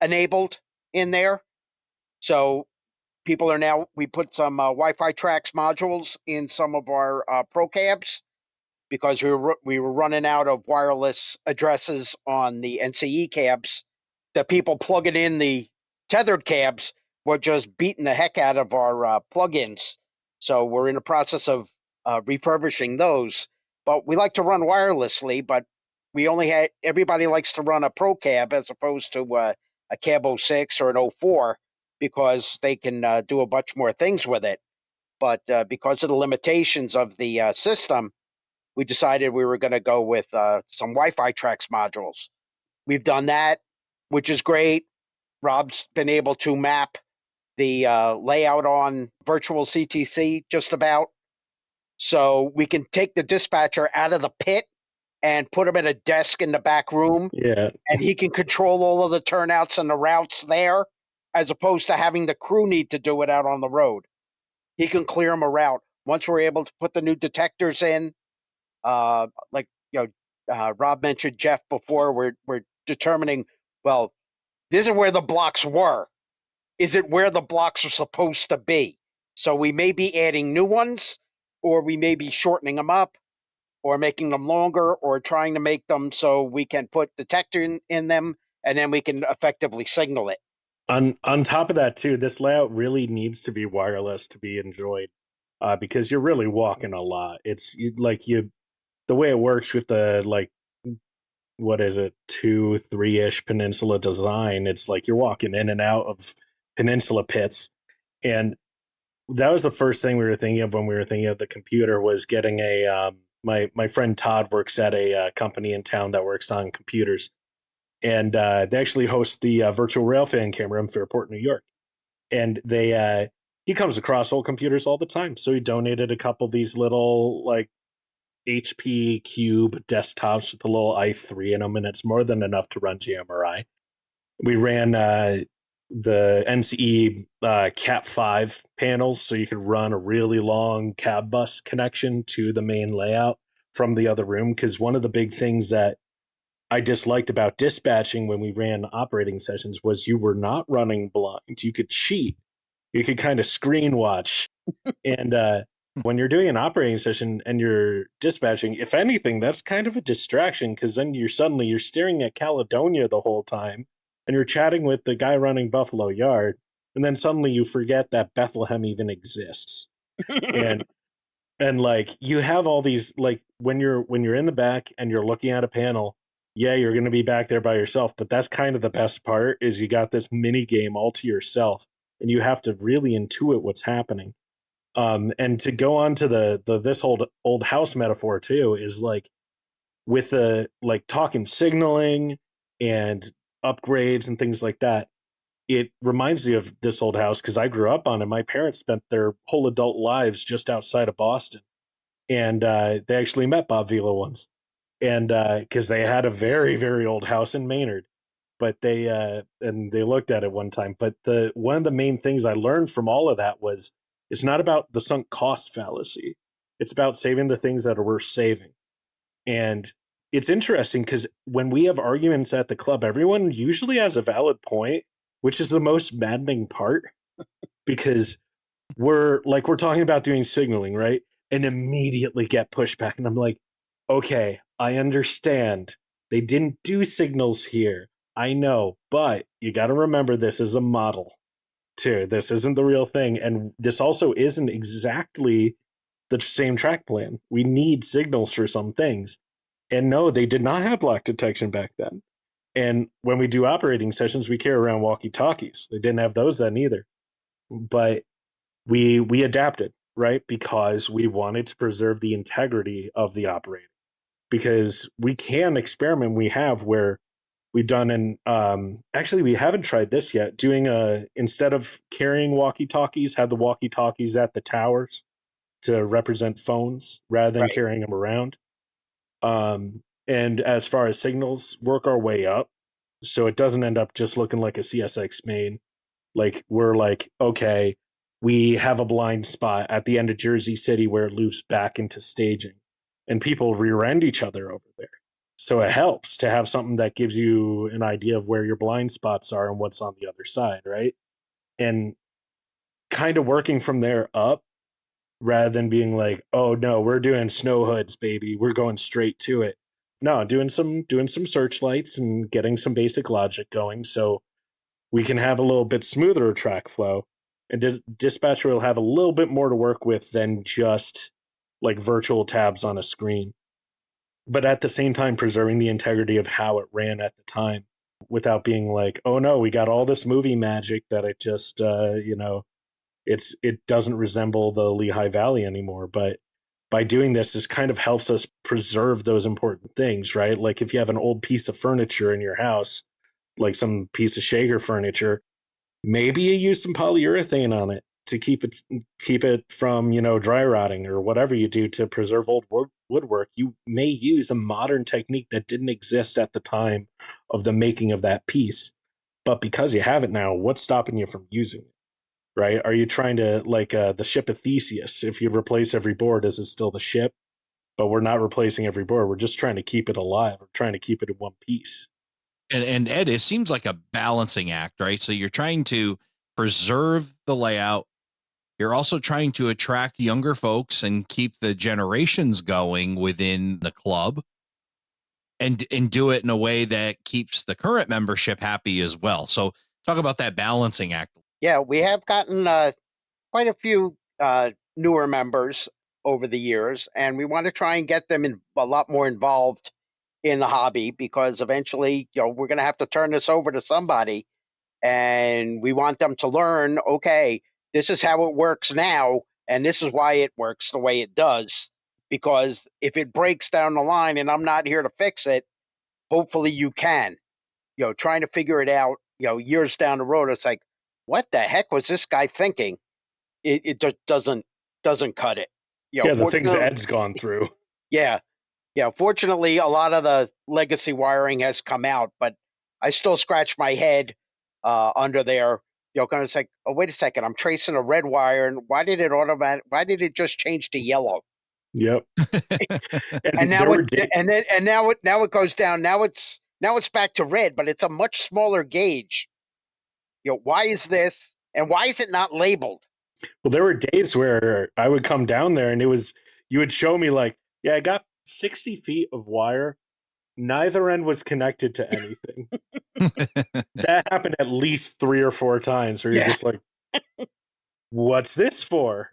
Speaker 2: enabled in there, so people are now. We put some Wi-Fi tracks modules in some of our pro cabs because we were running out of wireless addresses on the NCE cabs. That people plug it in the tethered cabs, we're just beating the heck out of our plugins. So we're in the process of refurbishing those. But we like to run wirelessly, but we only had everybody likes to run a Pro Cab as opposed to a Cab 06 or an 04 because they can do a bunch more things with it. But because of the limitations of the system, we decided we were going to go with some Wi-Fi tracks modules. We've done that, which is great. Rob's been able to map the layout on virtual CTC just about. So we can take the dispatcher out of the pit and put him at a desk in the back room,
Speaker 3: Yeah.
Speaker 2: and he can control all of the turnouts and the routes there, as opposed to having the crew need to do it out on the road. He can clear them a route. Once we're able to put the new detectors in, like Rob mentioned Jeff before, we're determining, well, this is where the blocks were. Is it where the blocks are supposed to be? So we may be adding new ones, or we may be shortening them up, or making them longer, or trying to make them so we can put detector in them, and then we can effectively signal it.
Speaker 3: On top of that too, this layout really needs to be wireless to be enjoyed, because you're really walking a lot. It's the way it works with the what is it, 2-3-ish peninsula design. It's like you're walking in and out of peninsula pits, and that was the first thing we were thinking of when we were thinking of the computer, was getting a my friend Todd works at a company in town that works on computers, and they actually host the virtual rail fan camera in Fairport, New York. And he comes across old computers all the time, so he donated a couple of these little HP Cube desktops with a little i3 in them, and it's more than enough to run GMRI. We ran the NCE Cat 5 panels, so you could run a really long cab bus connection to the main layout from the other room, because one of the big things that I disliked about dispatching when we ran operating sessions was you were not running blind. You could cheat. You could kind of screen watch. And when you're doing an operating session and you're dispatching, if anything, that's kind of a distraction, because then you're staring at Caledonia the whole time and you're chatting with the guy running Buffalo Yard. And then suddenly you forget that Bethlehem even exists. and you have all these, when you're in the back and you're looking at a panel, yeah, you're going to be back there by yourself, but that's kind of the best part, is you got this mini game all to yourself and you have to really intuit what's happening. And to go on to the this old house metaphor too, is with the talking signaling and upgrades and things like that. It reminds me of this old house because I grew up on it. My parents spent their whole adult lives just outside of Boston, and they actually met Bob Vila once, and because they had a very, very old house in Maynard, but they looked at it one time. But one of the main things I learned from all of that was, it's not about the sunk cost fallacy. It's about saving the things that are worth saving. And it's interesting because when we have arguments at the club, everyone usually has a valid point, which is the most maddening part, because we're talking about doing signaling, right? And immediately get pushback. And I'm like, okay, I understand. They didn't do signals here. I know, but you got to remember, this is a model too. This isn't the real thing. And this also isn't exactly the same track plan. We need signals for some things. And no, they did not have block detection back then. And when we do operating sessions, we carry around walkie-talkies. They didn't have those then either. But we adapted, right? Because we wanted to preserve the integrity of the operating. Because we can experiment. We have where we've done actually we haven't tried this yet, doing instead of carrying walkie-talkies, have the walkie-talkies at the towers to represent phones rather than carrying them around. And as far as signals, work our way up so it doesn't end up just looking like a CSX main. We're okay, we have a blind spot at the end of Jersey City where it loops back into staging, and people rear end each other over there. So it helps to have something that gives you an idea of where your blind spots are and what's on the other side, right? And kind of working from there up, rather than being oh no, we're doing snow hoods, baby, we're going straight to it. No, doing some searchlights and getting some basic logic going. So we can have a little bit smoother track flow, and dispatcher will have a little bit more to work with than just like virtual tabs on a screen, but at the same time preserving the integrity of how it ran at the time without being like, oh no, we got all this movie magic that it just it doesn't resemble the Lehigh Valley anymore. But by doing this kind of helps us preserve those important things, right? Like if you have an old piece of furniture in your house, like some piece of Shager furniture, maybe you use some polyurethane on it to keep it from, dry rotting, or whatever you do to preserve old woodwork. You may use a modern technique that didn't exist at the time of the making of that piece, but because you have it now, what's stopping you from using it? Right? Are you trying to, like the ship of Theseus? If you replace every board, is it still the ship? But we're not replacing every board. We're just trying to keep it alive. We're trying to keep it in one piece.
Speaker 1: And Ed, it seems like a balancing act, right? So you're trying to preserve the layout. You're also trying to attract younger folks and keep the generations going within the club, and do it in a way that keeps the current membership happy as well. So talk about that balancing act.
Speaker 2: Yeah, we have gotten quite a few newer members over the years, and we want to try and get them a lot more involved in the hobby, because eventually, we're going to have to turn this over to somebody, and we want them to learn, okay, this is how it works now, and this is why it works the way it does. Because if it breaks down the line and I'm not here to fix it, hopefully you can. Trying to figure it out, years down the road, it's like, what the heck was this guy thinking? It just doesn't cut it.
Speaker 3: Yeah, the things Ed's gone through.
Speaker 2: Yeah. Fortunately, a lot of the legacy wiring has come out, but I still scratch my head under there. Kind of like, oh, wait a second, I'm tracing a red wire, and why did it just change to yellow?
Speaker 3: Yep.
Speaker 2: and now it goes down. Now it's back to red, but it's a much smaller gauge. Why is this, and why is it not labeled?
Speaker 3: Well, there were days where I would come down there and you would show me like, yeah, I got 60 feet of wire. Neither end was connected to anything. That happened at least 3 or 4 times where you're just like, what's this for?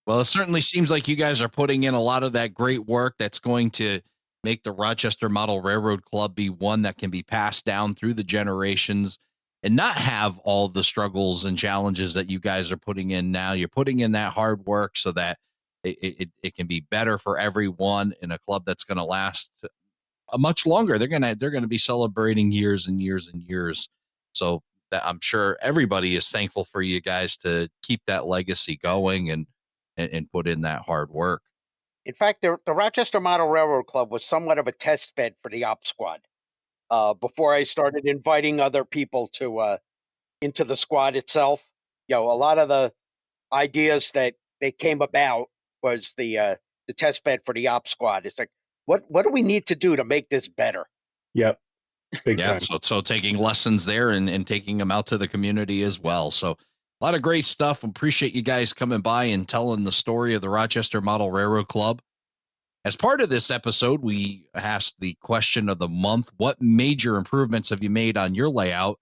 Speaker 1: Well, it certainly seems like you guys are putting in a lot of that great work that's going to make the Rochester Model Railroad Club be one that can be passed down through the generations and not have all the struggles and challenges that you guys are putting in now. You're putting in that hard work so that it can be better for everyone in a club that's going to last a much longer. They're going to be celebrating years and years and years. So that I'm sure everybody is thankful for you guys to keep that legacy going and put in that hard work.
Speaker 2: In fact, the Rochester Model Railroad Club was somewhat of a test bed for the op squad before I started inviting other people to into the squad itself. A lot of the ideas that they came about was the test bed for the op squad. It's like, what do we need to do to make this better?
Speaker 3: Yep. Big time.
Speaker 1: So taking lessons there and taking them out to the community as well. So a lot of great stuff. Appreciate you guys coming by and telling the story of the Rochester Model Railroad Club. As part of this episode, we asked the question of the month: what major improvements have you made on your layout?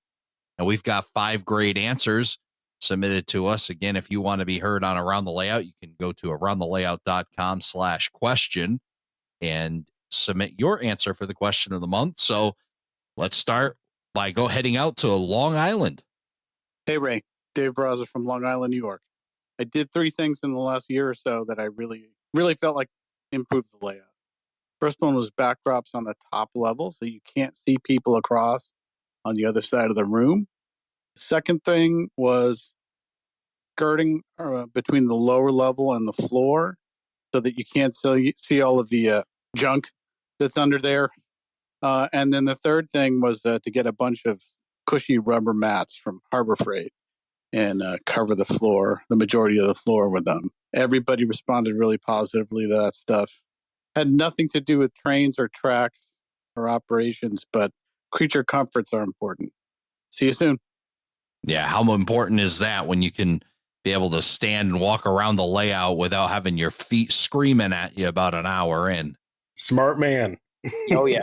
Speaker 1: And we've got 5 great answers submitted to us. Again, if you want to be heard on Around the Layout, you can go to aroundthelayout.com/question and submit your answer for the question of the month. So let's start by heading out to Long Island.
Speaker 4: Hey, Ray. Dave Braza from Long Island, New York. I did 3 things in the last year or so that I really, really felt like improved the layout. First one was backdrops on the top level, so you can't see people across on the other side of the room. The second thing was skirting between the lower level and the floor so that you can't see all of the junk that's under there. And then the third thing was to get a bunch of cushy rubber mats from Harbor Freight and cover the floor, the majority of the floor with them. Everybody responded really positively to that stuff. Had nothing to do with trains or tracks or operations, but creature comforts are important. See you soon.
Speaker 1: Yeah, how important is that when you can be able to stand and walk around the layout without having your feet screaming at you about an hour in?
Speaker 3: Smart man.
Speaker 2: Oh, yeah.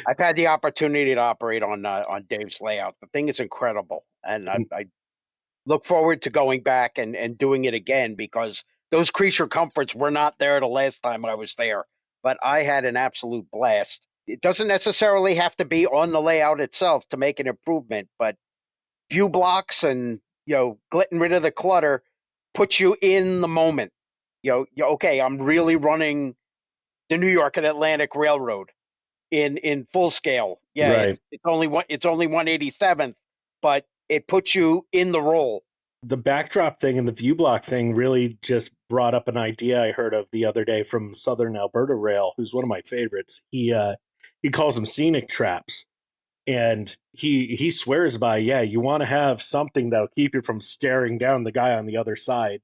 Speaker 2: I've had the opportunity to operate on Dave's layout. The thing is incredible, and I look forward to going back and doing it again because those creature comforts were not there the last time I was there. But I had an absolute blast. It doesn't necessarily have to be on the layout itself to make an improvement, but view blocks and getting rid of the clutter puts you in the moment. Okay, I'm really running the New York and Atlantic Railroad in full scale. Yeah,
Speaker 3: Right.
Speaker 2: it's only 187th, but it puts you in the role.
Speaker 3: The backdrop thing and the view block thing really just brought up an idea I heard of the other day from Southern Alberta Rail, who's one of my favorites. He calls them scenic traps. And he swears by, you want to have something that'll keep you from staring down the guy on the other side.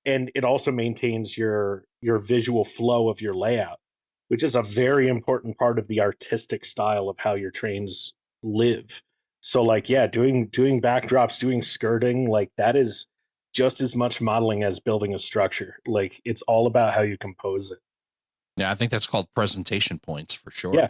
Speaker 3: And it also maintains your visual flow of your layout, which is a very important part of the artistic style of how your trains live. So doing backdrops, doing skirting, like that is just as much modeling as building a structure. Like it's all about how you compose it.
Speaker 1: Yeah, I think that's called presentation points for sure.
Speaker 3: Yeah,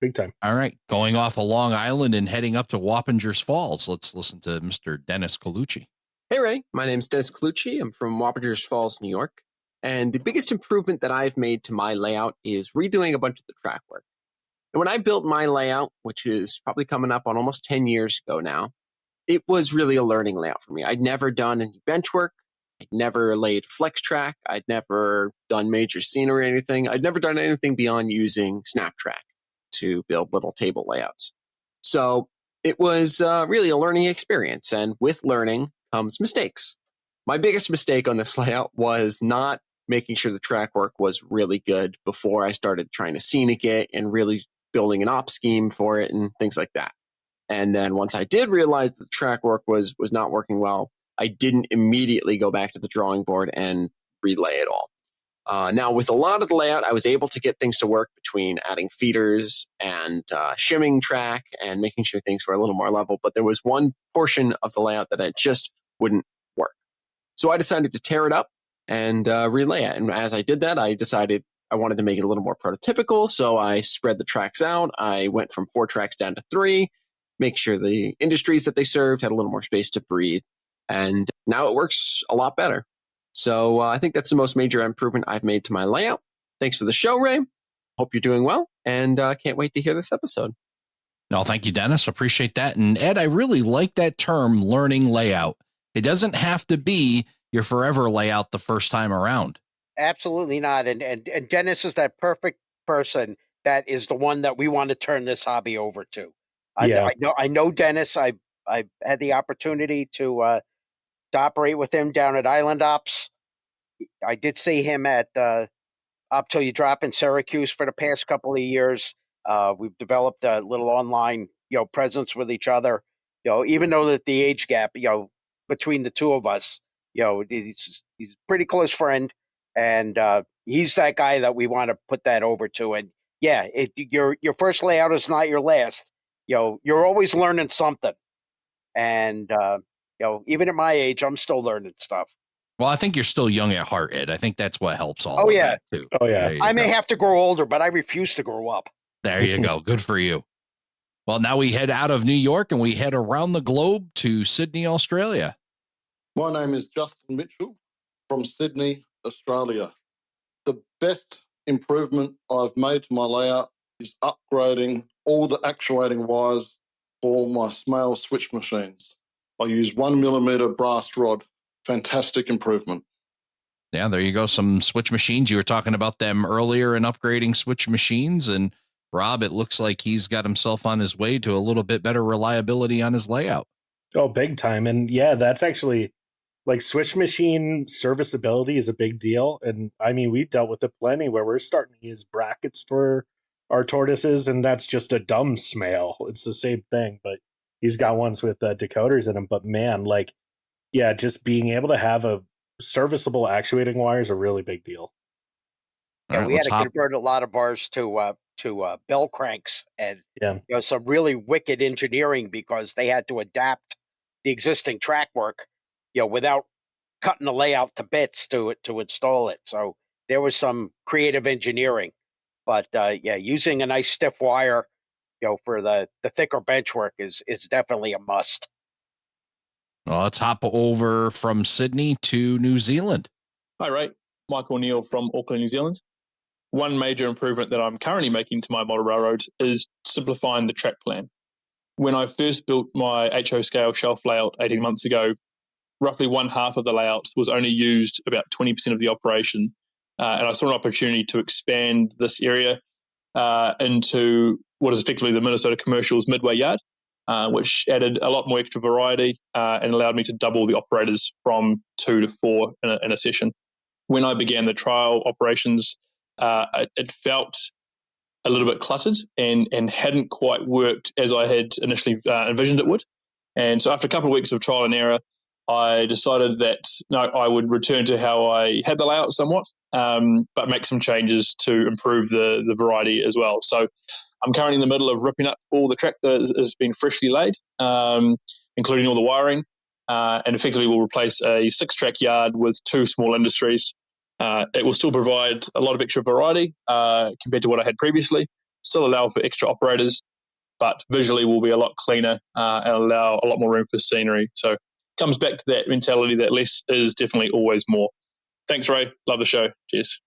Speaker 3: big time.
Speaker 1: All right, going off of Long Island and heading up to Wappingers Falls, let's listen to Mr. Dennis Colucci.
Speaker 5: Hey, Ray. My name's Dennis Colucci. I'm from Wappingers Falls, New York. And the biggest improvement that I've made to my layout is redoing a bunch of the track work. And when I built my layout, which is probably coming up on almost 10 years ago now, it was really a learning layout for me. I'd never done any bench work. I'd never laid flex track. I'd never done major scenery or anything. I'd never done anything beyond using SnapTrack to build little table layouts. So it was really a learning experience. And with learning comes mistakes. My biggest mistake on this layout was not making sure the track work was really good before I started trying to scenic it and really building an op scheme for it and things like that. And then once I did realize that the track work was not working well, I didn't immediately go back to the drawing board and relay it all. Now, with a lot of the layout, I was able to get things to work between adding feeders and shimming track and making sure things were a little more level. But there was one portion of the layout that I just wouldn't work. So I decided to tear it up and relay it. And as I did that, I decided I wanted to make it a little more prototypical. So I spread the tracks out. I went from 4 tracks down to 3, make sure the industries that they served had a little more space to breathe. And now it works a lot better. So I think that's the most major improvement I've made to my layout. Thanks for the show, Ray. Hope you're doing well, and can't wait to hear this episode.
Speaker 1: No, thank you, Dennis. Appreciate that. And Ed, I really like that term, learning layout. It doesn't have to be your forever layout the first time around.
Speaker 2: Absolutely not. And Dennis is that person that is the one that we want to turn this hobby over to. I know Dennis. I've had the opportunity to operate with him down at Island Ops. I did see him at Up Till You Drop in Syracuse for the past couple of years. We've developed a little online, presence with each other. Even though that the age gap, between the two of us, he's a pretty close friend, and he's that guy that we want to put that over to. And yeah, your first layout is not your last. You're always learning something, and even at my age, I'm still learning stuff.
Speaker 1: Well, I think you're still young at heart, Ed. I think that's what helps all
Speaker 2: Oh,
Speaker 1: of
Speaker 2: yeah.
Speaker 1: that, too.
Speaker 3: Oh, yeah.
Speaker 2: I may have to grow older, but I refuse to grow up.
Speaker 1: There you go. Good for you. Well, now we head out of New York and we head around the globe to Sydney, Australia.
Speaker 6: My name is Justin Mitchell from Sydney, Australia. The best improvement I've made to my layout is upgrading all the actuating wires for my Smale switch machines. I use 1mm brass rod. Fantastic improvement.
Speaker 1: Yeah, there you go. Some switch machines. You were talking about them earlier and upgrading switch machines. And Rob, it looks like he's got himself on his way to a little bit better reliability on his layout.
Speaker 3: Oh, big time. And yeah, that's actually like switch machine serviceability is a big deal. And I mean, we've dealt with it plenty where we're starting to use brackets for our tortoises, and that's just a dumb Smale. It's the same thing, but he's got ones with decoders in them. But man, just being able to have a serviceable actuating wire is a really big deal.
Speaker 2: Yeah,
Speaker 1: All right,
Speaker 2: we had to convert a lot of ours to bell cranks, and some really wicked engineering because they had to adapt the existing track work, without cutting the layout to bits to install it. So there was some creative engineering, but using a nice stiff wire for the thicker bench work is definitely a must.
Speaker 1: Well, let's hop over from Sydney to New Zealand.
Speaker 7: Hi, Ray. Michael Neal from Auckland, New Zealand. One major improvement that I'm currently making to my model railroad is simplifying the track plan. When I first built my HO scale shelf layout 18 months ago, roughly one half of the layout was only used about 20% of the operation. And I saw an opportunity to expand this area into what is effectively the Minnesota Commercial's Midway Yard, which added a lot more extra variety and allowed me to double the operators from 2 to 4 in a session. When I began the trial operations, it felt a little bit cluttered and hadn't quite worked as I had initially envisioned it would. And so after a couple of weeks of trial and error, I decided that no, I would return to how I had the layout somewhat, but make some changes to improve the variety as well. So I'm currently in the middle of ripping up all the track that has been freshly laid, including all the wiring, and effectively will replace a 6-track yard with 2 small industries. It will still provide a lot of extra variety compared to what I had previously, still allow for extra operators, but visually will be a lot cleaner and allow a lot more room for scenery. So it comes back to that mentality that less is definitely always more. Thanks, Ray. Love the show. Cheers.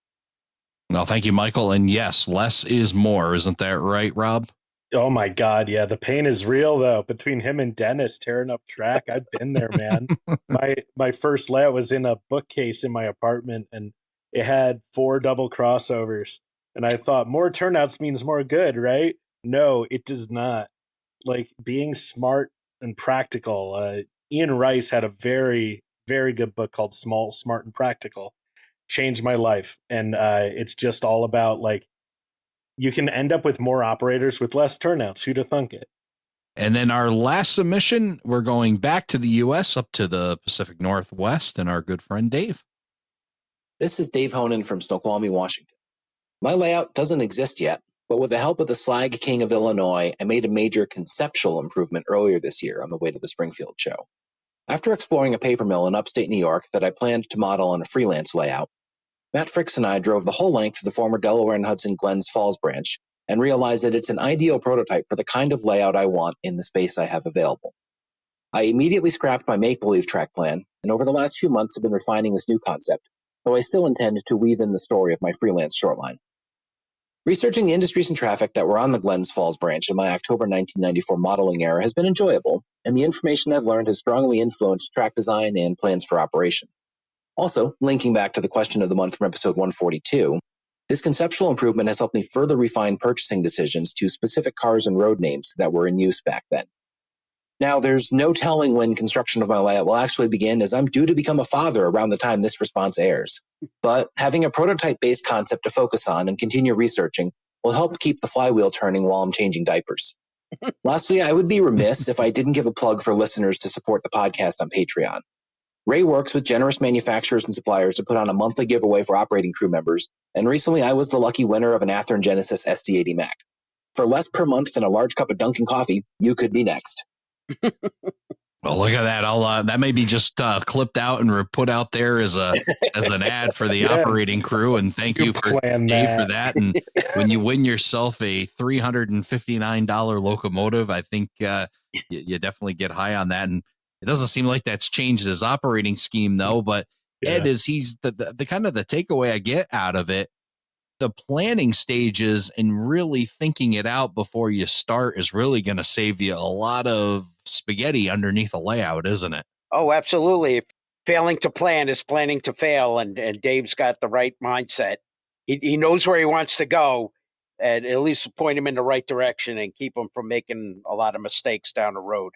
Speaker 1: Well, thank you, Michael. And yes, less is more. Isn't that right, Rob?
Speaker 3: Oh my God, yeah. The pain is real though. Between him and Dennis tearing up track, I've been there, man. My first layout was in a bookcase in my apartment, and it had 4 double crossovers. And I thought more turnouts means more good, right? No, it does not. Like, being smart and practical. Ian Rice had a very, very good book called Small, Smart, and Practical. Changed my life. And it's just all about, like, you can end up with more operators with less turnouts. Who'd have thunk it?
Speaker 1: And then our last submission, we're going back to the U.S. up to the Pacific Northwest and our good friend Dave.
Speaker 8: This is Dave Honen from Snoqualmie, Washington. My layout doesn't exist yet, but with the help of the Slag King of Illinois, I made a major conceptual improvement earlier this year on the way to the Springfield show. After exploring a paper mill in upstate New York that I planned to model on a freelance layout, Matt Fricks and I drove the whole length of the former Delaware and Hudson Glens Falls branch and realized that it's an ideal prototype for the kind of layout I want in the space I have available. I immediately scrapped my make-believe track plan, and over the last few months have been refining this new concept, though I still intend to weave in the story of my freelance shortline. Researching the industries and traffic that were on the Glens Falls branch in my October 1994 modeling era has been enjoyable, and the information I've learned has strongly influenced track design and plans for operation. Also, linking back to the question of the month from episode 142, this conceptual improvement has helped me further refine purchasing decisions to specific cars and road names that were in use back then. Now, there's no telling when construction of my layout will actually begin, as I'm due to become a father around the time this response airs. But having a prototype-based concept to focus on and continue researching will help keep the flywheel turning while I'm changing diapers. Lastly, I would be remiss if I didn't give a plug for listeners to support the podcast on Patreon. Ray works with generous manufacturers and suppliers to put on a monthly giveaway for operating crew members, and recently I was the lucky winner of an Athearn Genesis SD80 Mac. For less per month than a large cup of Dunkin' coffee, you could be next.
Speaker 1: Well, look at that. I'll that may be just clipped out and put out there as an ad for the operating crew. And thank you for Dave for that. And when you win yourself a $359 locomotive, I think you definitely get high on that. And it doesn't seem like that's changed his operating scheme though. But Ed, he's the kind of the takeaway I get out of it. The planning stages and really thinking it out before you start is really going to save you a lot of spaghetti underneath a layout, isn't it?
Speaker 2: Oh, absolutely. Failing to plan is planning to fail, and Dave's got the right mindset. He knows where he wants to go, and at least point him in the right direction and keep him from making a lot of mistakes down the road.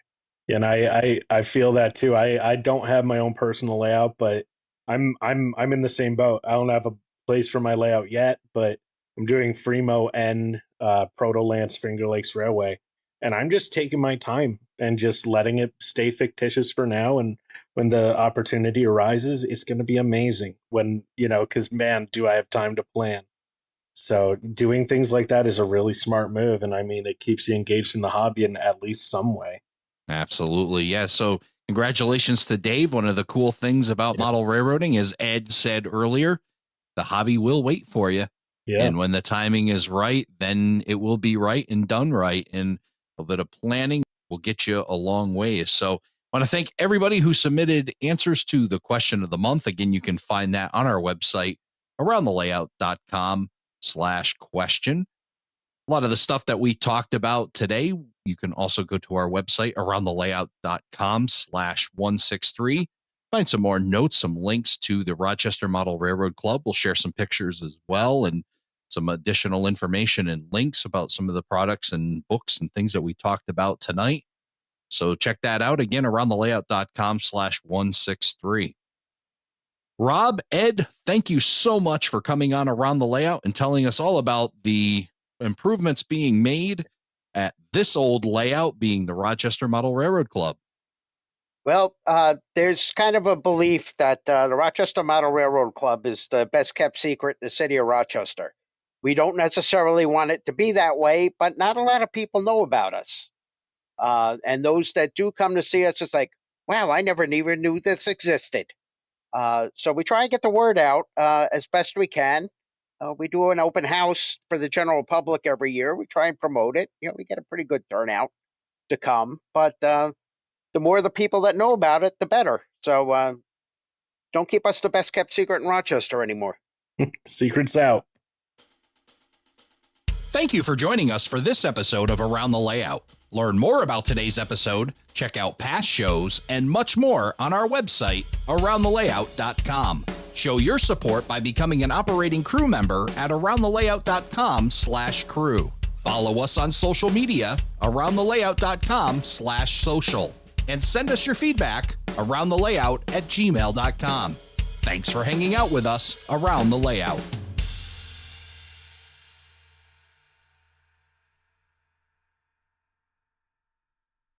Speaker 3: And I feel that too. I don't have my own personal layout, but I'm in the same boat. I don't have a place for my layout yet, but I'm doing Fremo and Proto Lance Finger Lakes Railway, and I'm just taking my time and just letting it stay fictitious for now. And when the opportunity arises, it's going to be amazing. When because man, do I have time to plan? So doing things like that is a really smart move, and I mean, it keeps you engaged in the hobby in at least some way.
Speaker 1: Absolutely, yeah. So congratulations to Dave. One of the cool things about model railroading, as Ed said earlier, the hobby will wait for you.
Speaker 3: Yeah.
Speaker 1: And when the timing is right, then it will be right and done right. And a bit of planning will get you a long ways. So I want to thank everybody who submitted answers to the question of the month. Again, you can find that on our website, aroundthelayout.com/question. A lot of the stuff that we talked about today, you can also go to our website, aroundthelayout.com/163. Find some more notes, some links to the Rochester Model Railroad Club. We'll share some pictures as well and some additional information and links about some of the products and books and things that we talked about tonight. So check that out again, aroundthelayout.com/163. Rob, Ed, thank you so much for coming on Around the Layout and telling us all about the improvements being made at this old layout, being the Rochester Model Railroad Club.
Speaker 2: Well, there's kind of a belief that the Rochester Model Railroad Club is the best kept secret in the city of Rochester. We don't necessarily want it to be that way, but not a lot of people know about us. And those that do come to see us, it's like, wow, I never even knew this existed. So we try and get the word out as best we can. We do an open house for the general public every year. We try and promote it. You know, we get a pretty good turnout to come, but the more the people that know about it, the better. So don't keep us the best kept secret in Rochester anymore.
Speaker 3: Secret's out.
Speaker 1: Thank you for joining us for this episode of Around the Layout. Learn more about today's episode, check out past shows, and much more on our website, aroundthelayout.com. Show your support by becoming an operating crew member at aroundthelayout.com/crew. Follow us on social media, aroundthelayout.com/social. And send us your feedback, aroundthelayout@gmail.com. Thanks for hanging out with us around the layout.